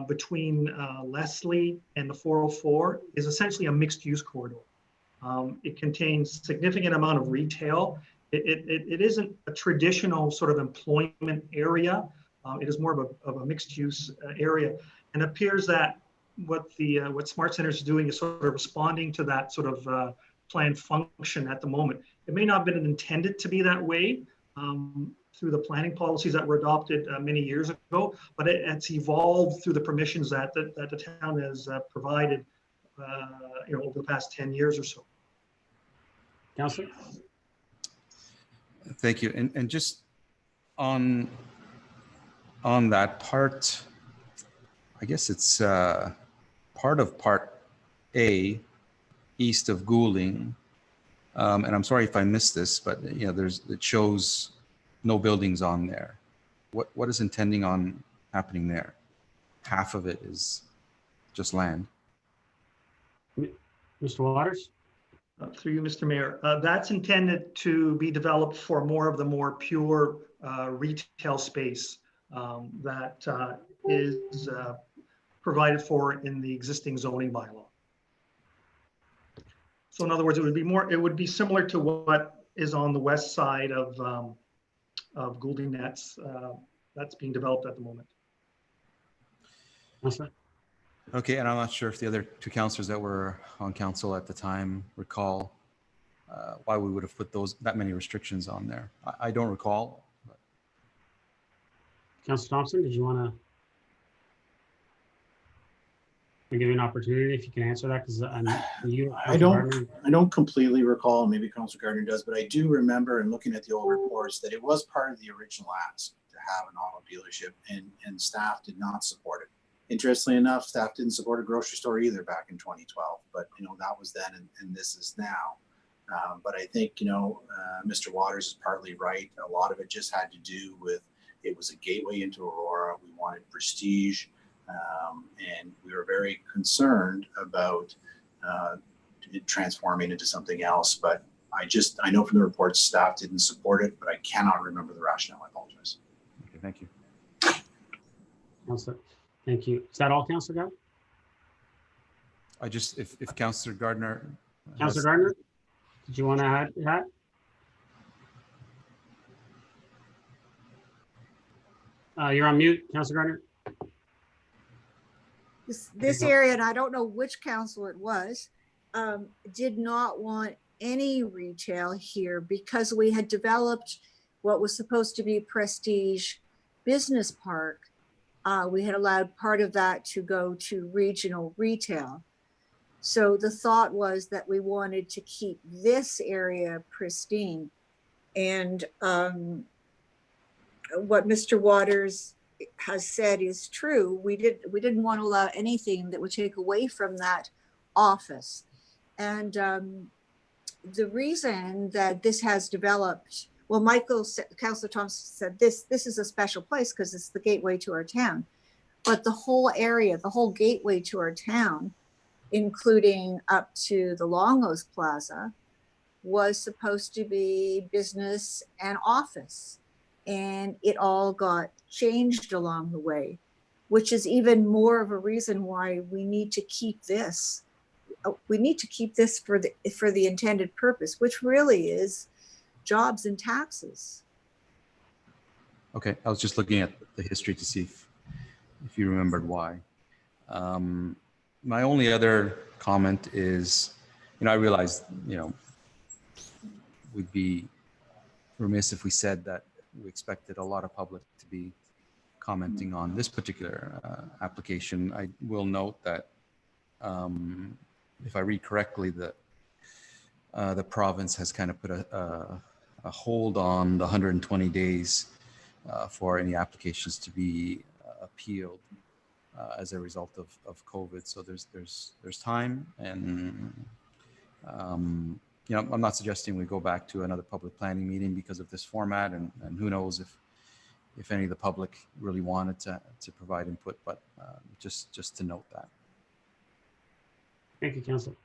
C: between Leslie and the 404 is essentially a mixed-use corridor. It contains significant amount of retail. It isn't a traditional sort of employment area. It is more of a mixed-use area, and it appears that what Smart Centers is doing is sort of responding to that sort of planned function at the moment. It may not have been intended to be that way through the planning policies that were adopted many years ago, but it's evolved through the permissions that the town has provided, over the past 10 years or so.
A: Councillor?
L: Thank you. And just on that part, I guess it's part of Part A, east of Goulding. And I'm sorry if I missed this, but it shows no buildings on there. What is intending on happening there? Half of it is just land.
A: Mr. Waters?
C: Through you, Mr. Mayor, that's intended to be developed for more of the more pure retail space that is provided for in the existing zoning bylaw. So in other words, it would be similar to what is on the west side of Goulding that's being developed at the moment.
L: Okay, and I'm not sure if the other two councillors that were on council at the time recall why we would have put that many restrictions on there. I don't recall. But...
A: Councillor Thompson, did you want to give you an opportunity if you can answer that? Because
I: I don't completely recall. Maybe Councillor Gardner does, but I do remember, in looking at the old reports, that it was part of the original ask to have an auto dealership, and staff did not support it. Interestingly enough, staff didn't support a grocery store either back in 2012, but that was then, and this is now. But I think Mr. Waters is partly right. A lot of it just had to do with it was a gateway into Aurora. We wanted prestige, and we were very concerned about it transforming into something else. But I know from the reports staff didn't support it, but I cannot remember the rationale. I apologize.
L: Okay, thank you.
A: Councillor, thank you. Is that all, Councillor Gardner?
L: If Councillor Gardner.
A: Councillor Gardner, did you want to add that? You're on mute, Councillor Gardner.
H: This area, and I don't know which council it was, did not want any retail here because we had developed what was supposed to be Prestige Business Park we had allowed part of that to go to regional retail. So the thought was that we wanted to keep this area pristine. And what Mr. Waters has said is true. We didn't want to allow anything that would take away from that office. And the reason that this has developed, well, Councillor Thompson said this is a special place because it's the gateway to our town. But the whole area, the whole gateway to our town, including up to the Longos Plaza, was supposed to be business and office. And it all got changed along the way, which is even more of a reason why we need to keep this. We need to keep this for the intended purpose, which really is jobs and taxes.
L: Okay, I was just looking at the history to see if you remembered why. My only other comment is, I realized, we'd be remiss if we said that we expected a lot of public to be commenting on this particular application. I will note that if I read correctly, the province has kind of put a hold on the 120 days for any applications to be appealed as a result of COVID. So there's time, and I'm not suggesting we go back to another public planning meeting because of this format, and who knows if any of the public really wanted to provide input, but just to note that.
A: Thank you, Councillor.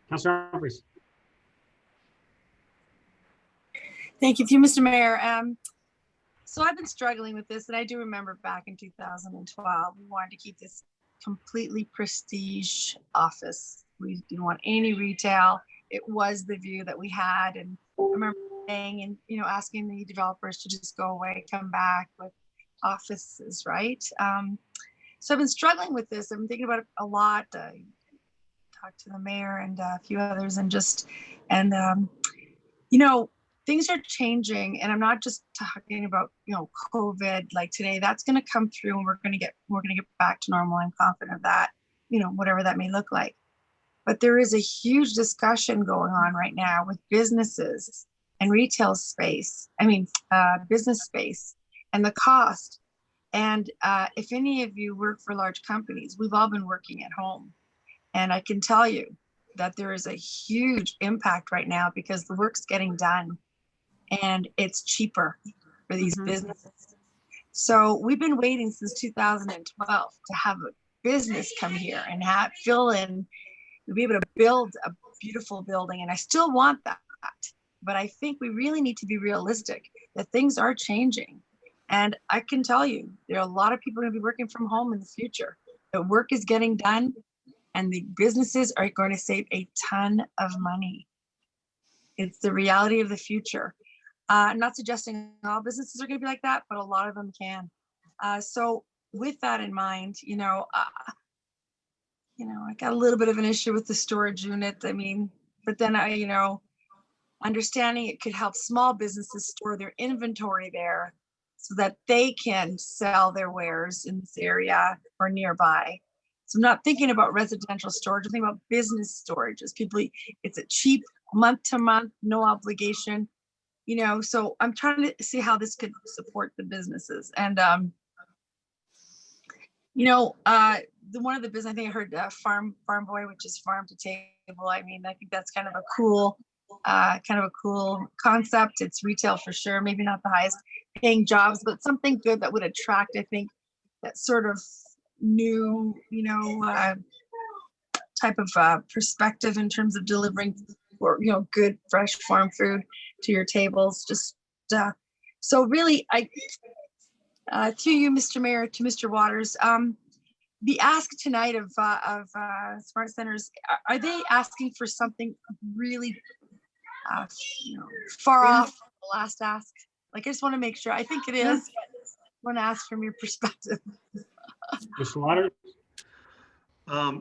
A: Councillor Humphries.
M: Thank you, Mr. Mayor. So I've been struggling with this, and I do remember back in 2012, we wanted to keep this completely prestige office. We didn't want any retail. It was the view that we had, and I remember saying and asking the developers to just go away, come back with offices, right? So I've been struggling with this. I've been thinking about it a lot. Talked to the mayor and a few others, things are changing, and I'm not just talking about COVID like today. That's going to come through, and we're going to get back to normal. I'm confident of that. Whatever that may look like. But there is a huge discussion going on right now with businesses and retail space. Business space and the cost. And if any of you work for large companies, we've all been working at home, and I can tell you that there is a huge impact right now because the work's getting done. And it's cheaper for these businesses. So we've been waiting since 2012 to have a business come here and fill in, to be able to build a beautiful building. And I still want that. But I think we really need to be realistic that things are changing. And I can tell you, there are a lot of people going to be working from home in the future. The work is getting done, and the businesses are going to save a ton of money. It's the reality of the future. I'm not suggesting all businesses are going to be like that, but a lot of them can. So with that in mind, I got a little bit of an issue with the storage unit. But then understanding it could help small businesses store their inventory there so that they can sell their wares in this area or nearby. So I'm not thinking about residential storage. I'm thinking about business storage. It's a cheap month to month, no obligation. So I'm trying to see how this could support the businesses. And, one of the business, I think I heard Farm Boy, which is farm to table. I think that's kind of a cool concept. It's retail for sure, maybe not the highest paying jobs, but something good that would attract, I think, that sort of new, type of perspective in terms of delivering good fresh farm food to your tables. So really, to you, Mr. Mayor, to Mr. Waters, the ask tonight of Smart Centers, are they asking for something really far off from the last ask? I just want to make sure. I think it is, but I want to ask from your perspective.
A: Mr. Waters?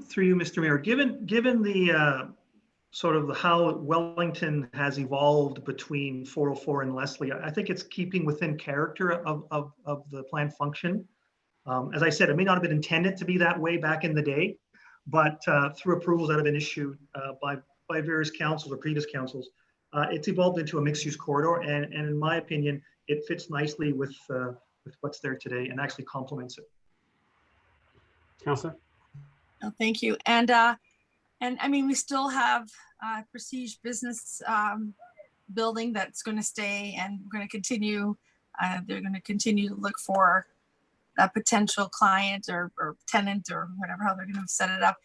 C: Through you, Mr. Mayor, given the sort of how Wellington has evolved between 404 and Leslie, I think it's keeping within character of the planned function. As I said, it may not have been intended to be that way back in the day, but through approvals that have been issued by various councils or previous councils, it's evolved into a mixed-use corridor, and in my opinion, it fits nicely with what's there today and actually complements it.
A: Councillor?
M: Oh, thank you. And I mean, we still have Prestige Business building that's going to stay, and we're going to continue. They're going to continue to look for a potential client or tenant or whatever, how they're going to set it up.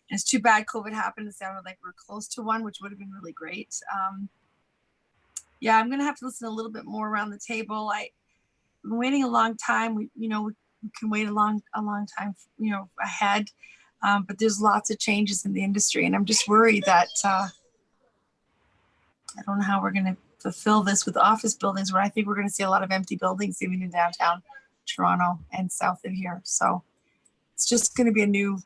M: And it's too bad COVID happened. It sounded like we're close to one, which would have been really great. Yeah, I'm going to have to listen a little bit more around the table. I've been waiting a long time. We can wait a long time, ahead. But there's lots of changes in the industry, and I'm just worried that I don't know how we're going to fulfill this with office buildings, where I think we're going to see a lot of empty buildings even in downtown Toronto and south of here. So it's just going to be a new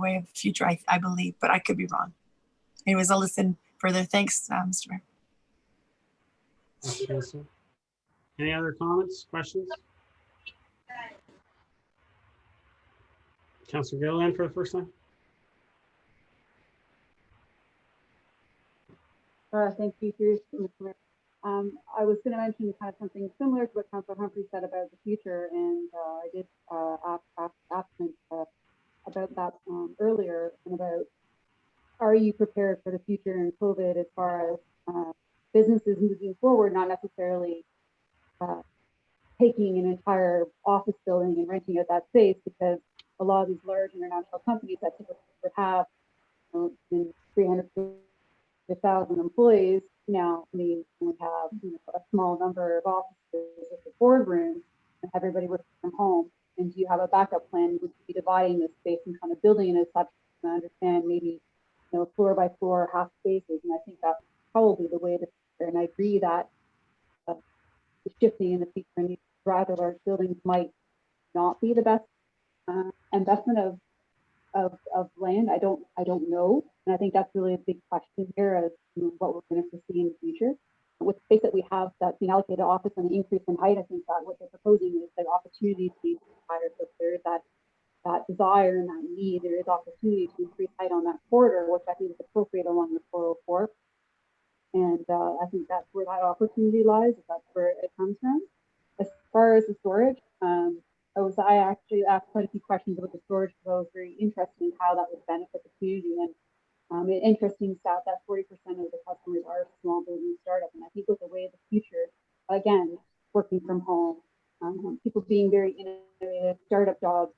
M: way of the future, I believe, but I could be wrong. Anyways, I'll listen further. Thanks, Mr. Mayor.
A: Thank you, Councillor. Any other comments, questions? Councillor Gilliland for the first time.
G: Thank you, Mr. Mayor. I was going to mention kind of something similar to what Councillor Humphrey said about the future, and I did ask him about that earlier, and about, are you prepared for the future in COVID as far as businesses moving forward, not necessarily taking an entire office building and renting out that space, because a lot of these large international companies that typically would have 300,000 employees now only have a small number of offices with a boardroom and everybody working from home. And do you have a backup plan? Would you be dividing this space and kind of building it as such? I understand maybe floor by floor, half spaces, and I think that's probably the way to. And I agree that the shifting in the future and these rather large buildings might not be the best investment of land. I don't know, and I think that's really a big question here as to what we're going to foresee in the future. With the space that we have that's been allocated to office and the increase in height, I think that what they're proposing is the opportunity to be higher. So if there is that desire and that need, there is opportunity to increase height on that corridor, which I think is appropriate along the 404. And I think that's where that opportunity lies, if that's where it comes from. As far as the storage, I actually asked quite a few questions about the storage because I was very interested in how that would benefit the community. And an interesting stat that 40% of the customers are small business startups. And I think with the way of the future, again, working from home, people being very innovative, startup jobs,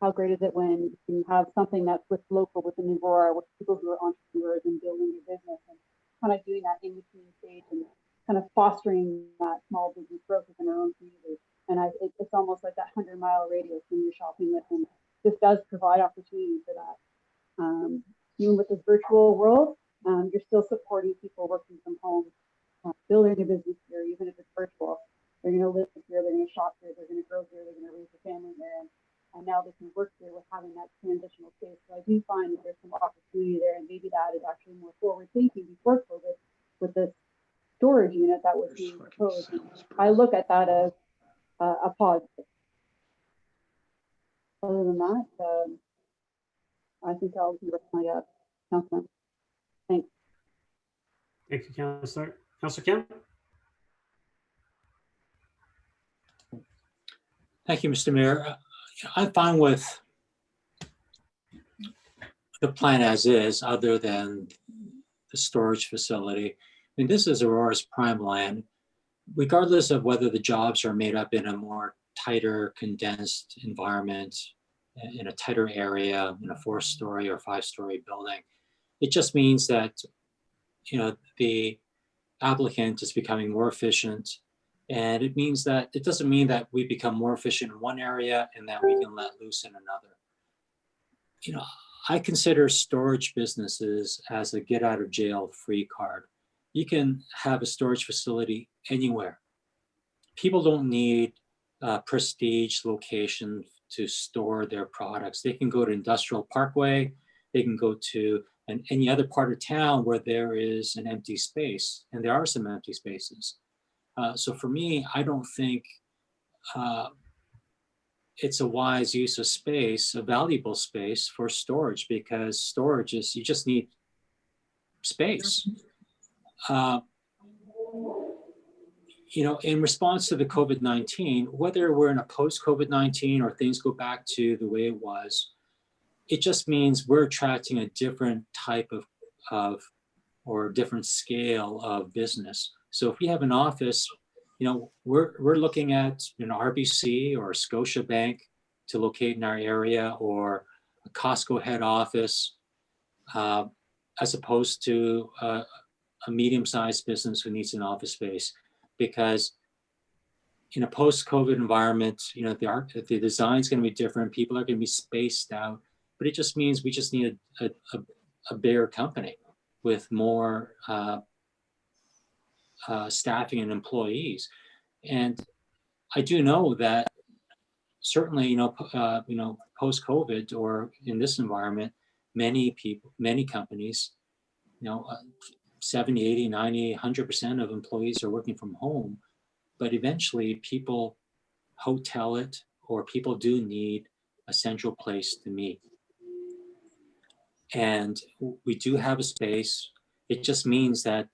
G: how great is it when you have something that's with local within Aurora, with people who are entrepreneurs and building their business, and kind of doing that in between stage and kind of fostering that small business growth within our own community. And it's almost like that 100-mile radius when you're shopping with them. This does provide opportunity for that. Even with this virtual world, you're still supporting people working from home, building a business here, even if it's virtual. They're going to live here, they're going to shop here, they're going to grow here, they're going to raise a family here, and now they can work here with having that transitional space. So I do find that there's some opportunity there, and maybe that is actually more forward thinking before COVID with this storage unit that was being proposed. I look at that as a positive. Other than that, I think I'll be my announcement. Thanks.
A: Thank you, Councillor. Councillor Kim?
K: Thank you, Mr. Mayor. I'm fine with the plan as is, other than the storage facility. I mean, this is Aurora's prime land. Regardless of whether the jobs are made up in a more tighter, condensed environment, in a tighter area, in a 4-story or 5-story building, it just means that, the applicant is becoming more efficient. And it means that it doesn't mean that we become more efficient in one area and that we can let loose in another. I consider storage businesses as a get out of jail free card. You can have a storage facility anywhere. People don't need a prestige location to store their products. They can go to Industrial Parkway. They can go to any other part of town where there is an empty space, and there are some empty spaces. So for me, I don't think it's a wise use of space, a valuable space for storage, because storage is, you just need space. In response to the COVID-19, whether we're in a post-COVID-19 or things go back to the way it was, it just means we're attracting a different type of or a different scale of business. So if we have an office, we're looking at an RBC or a Scotiabank to locate in our area, or a Costco head office, as opposed to a medium-sized business who needs an office space. Because in a post-COVID environment, the design's going to be different. People are going to be spaced out, but it just means we just need a bigger company with more staffing and employees. And I do know that certainly, post-COVID or in this environment, many companies, 70, 80, 90, 100% of employees are working from home. But eventually people hotel it, or people do need a central place to meet. And we do have a space. It just means that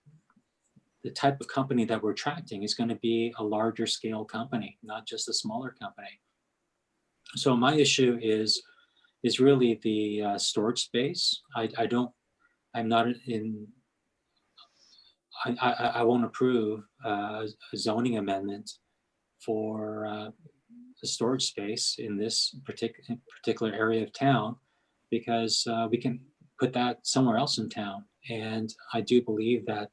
K: the type of company that we're attracting is going to be a larger scale company, not just a smaller company. So my issue is really the storage space. I won't approve a zoning amendment for the storage space in this particular area of town, because we can put that somewhere else in town. And I do believe that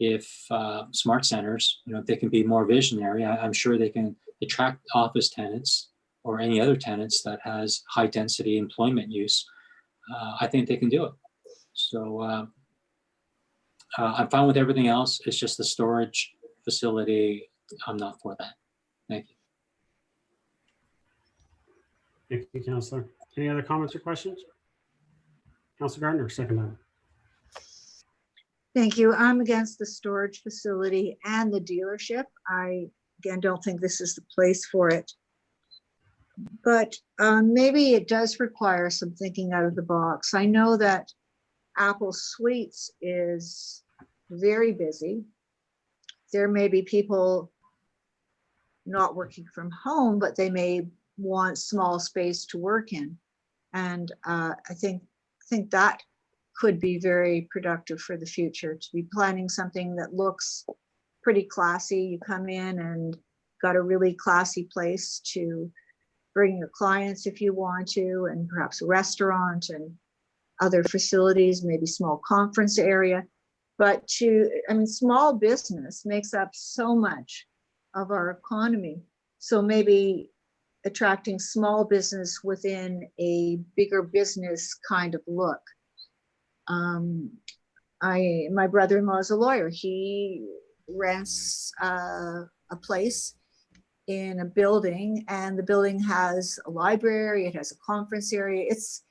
K: if smart centers, they can be more visionary, I'm sure they can attract office tenants or any other tenants that has high density employment use. I think they can do it. So I'm fine with everything else. It's just the storage facility, I'm not for that. Thank you.
A: Thank you, Councillor. Any other comments or questions? Councillor Gardner, second member.
H: Thank you. I'm against the storage facility and the dealership. I, again, don't think this is the place for it. But maybe it does require some thinking out of the box. I know that Apple Suites is very busy. There may be people not working from home, but they may want small space to work in. And I think that could be very productive for the future, to be planning something that looks pretty classy. You come in and got a really classy place to bring your clients if you want to, and perhaps a restaurant and other facilities, maybe small conference area. But small business makes up so much of our economy. So maybe attracting small business within a bigger business kind of look. My brother-in-law is a lawyer. He rents a place in a building, and the building has a library, it has a conference area. It's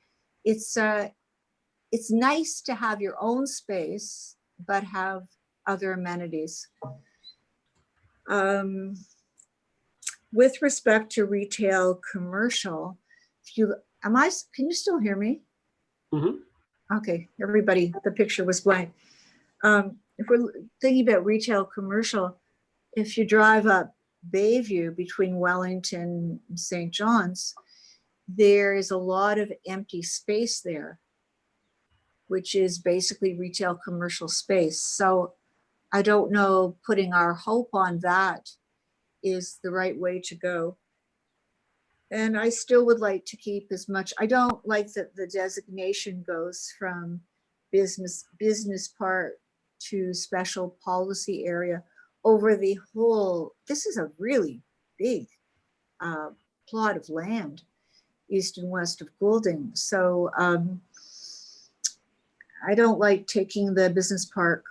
H: nice to have your own space, but have other amenities. With respect to retail commercial, can you still hear me?
A: Mm-hmm.
H: Okay, everybody, the picture was blank. If we're thinking about retail commercial, if you drive up Bayview between Wellington and St. John's, there is a lot of empty space there, which is basically retail commercial space. So I don't know, putting our hope on that is the right way to go. And I still would like to keep as much, I don't like that the designation goes from business part to special policy area over the whole. This is a really big plot of land, east and west of Goulding. So I don't like taking the business park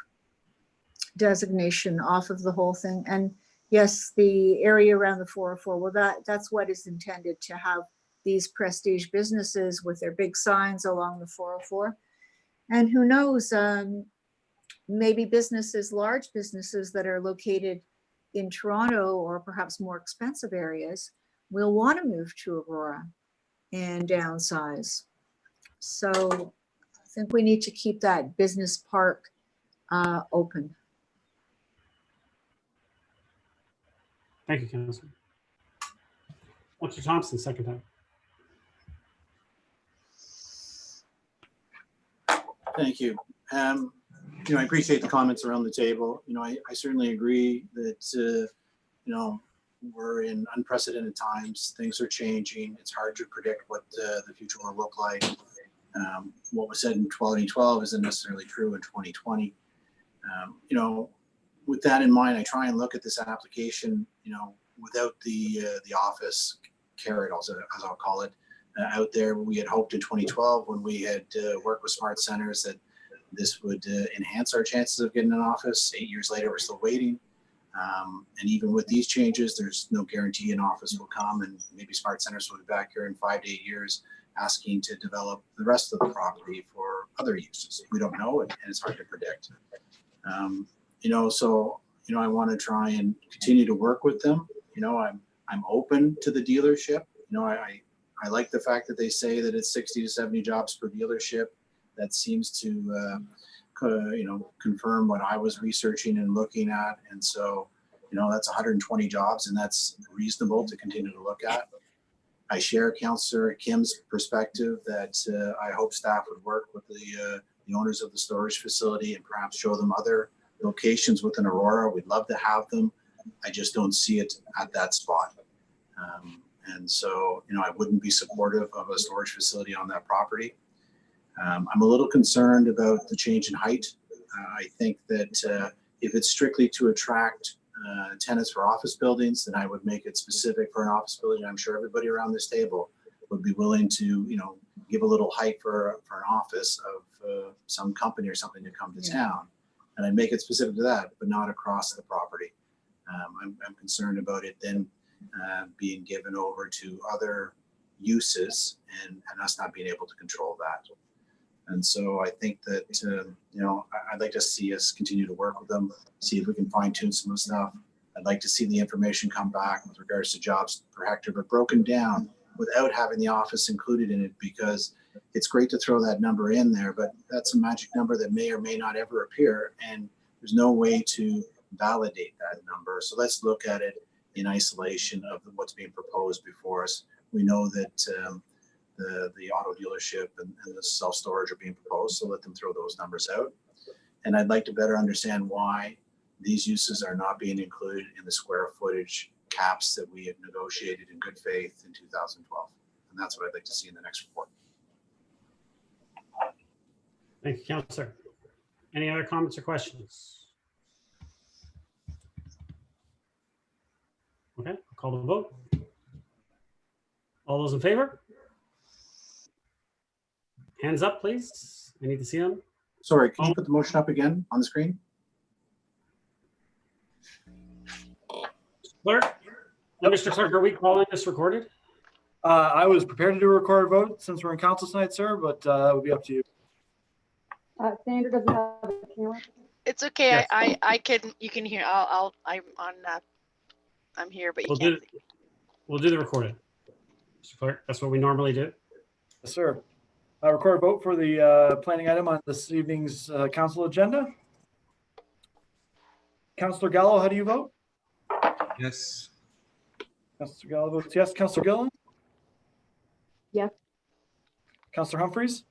H: designation off of the whole thing. And yes, the area around the 404, well, that's what is intended, to have these prestige businesses with their big signs along the 404. And who knows, maybe large businesses that are located in Toronto or perhaps more expensive areas will want to move to Aurora and downsize. So I think we need to keep that business park open.
A: Thank you, Councillor. Councillor Thompson, second time.
I: Thank you. I appreciate the comments around the table. I certainly agree that, we're in unprecedented times. Things are changing. It's hard to predict what the future will look like. What was said in 2012 isn't necessarily true in 2020. With that in mind, I try and look at this application, without the office carrot, as I'll call it, out there. We had hoped in 2012 when we had worked with Smart Centers that this would enhance our chances of getting an office. 8 years later, we're still waiting. And even with these changes, there's no guarantee an office will come, and maybe Smart Centers will be back here in 5 to 8 years asking to develop the rest of the property for other uses. We don't know, and it's hard to predict. I want to try and continue to work with them. I'm open to the dealership. I like the fact that they say that it's 60 to 70 jobs per dealership. That seems to confirm what I was researching and looking at. And so, that's 120 jobs, and that's reasonable to continue to look at. I share Councillor Kim's perspective that I hope staff would work with the owners of the storage facility and perhaps show them other locations within Aurora. We'd love to have them. I just don't see it at that spot. And so, I wouldn't be supportive of a storage facility on that property. I'm a little concerned about the change in height. I think that if it's strictly to attract tenants for office buildings, then I would make it specific for an office building. I'm sure everybody around this table would be willing to, give a little height for an office of some company or something to come to town. And I'd make it specific to that, but not across the property. I'm concerned about it then being given over to other uses and us not being able to control that. And so I think that, I'd like to see us continue to work with them, see if we can fine tune some of the stuff. I'd like to see the information come back with regards to jobs per hectare, but broken down without having the office included in it, because it's great to throw that number in there, but that's a magic number that may or may not ever appear. And there's no way to validate that number. So let's look at it in isolation of what's being proposed before us. We know that the auto dealership and the self-storage are being proposed, so let them throw those numbers out. And I'd like to better understand why these uses are not being included in the square footage caps that we had negotiated in good faith in 2012. And that's what I'd like to see in the next report.
A: Thank you, Councillor. Any other comments or questions? Okay, I'll call the vote. All those in favor? Hands up, please. I need to see them.
I: Sorry, can you put the motion up again on the screen?
A: Clerk, Mr. Clerk, are we calling this recorded?
B: I was prepared to do a recorded vote since we're in council tonight, sir, but it would be up to you.
G: Sandra doesn't have a camera.
N: It's okay.
A: Yes.
N: I can. You can hear. I'm on. I'm here, but you can't.
A: We'll do the recorded. Mr. Clerk, that's what we normally do.
B: Yes, sir. Record vote for the planning item on this evening's council agenda. Councillor Gallo, how do you vote?
L: Yes.
B: Councillor Gallo votes yes. Councillor Gillen?
G: Yes.
B: Councillor Humphreys?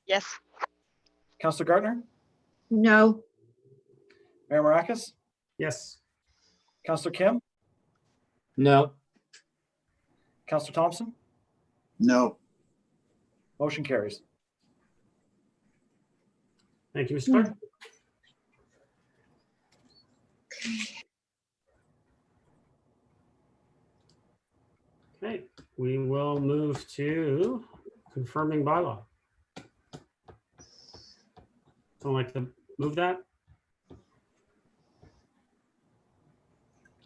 N: Yes.
B: Councillor Gartner?
H: No.
B: Mayor Maracus?
A: Yes.
B: Councillor Kim?
K: No.
B: Councillor Thompson?
I: No.
B: Motion carries.
A: Thank you, Mr. Clerk. Okay, we will move to confirming bylaw. Someone like to move that?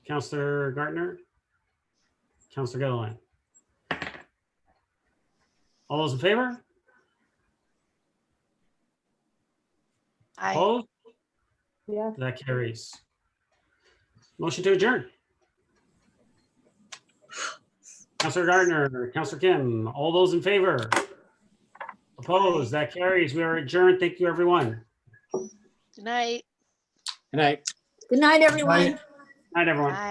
A: Councillor Gartner? Councillor Gilliland? All those in favor?
N: Aye.
A: Opposed?
G: Yes.
A: That carries. Motion to adjourn. Councillor Gardner, Councillor Kim, all those in favor? Opposed? That carries. We are adjourned. Thank you, everyone.
N: Good night.
K: Good night.
H: Good night, everyone.
A: Night, everyone.
N: Bye.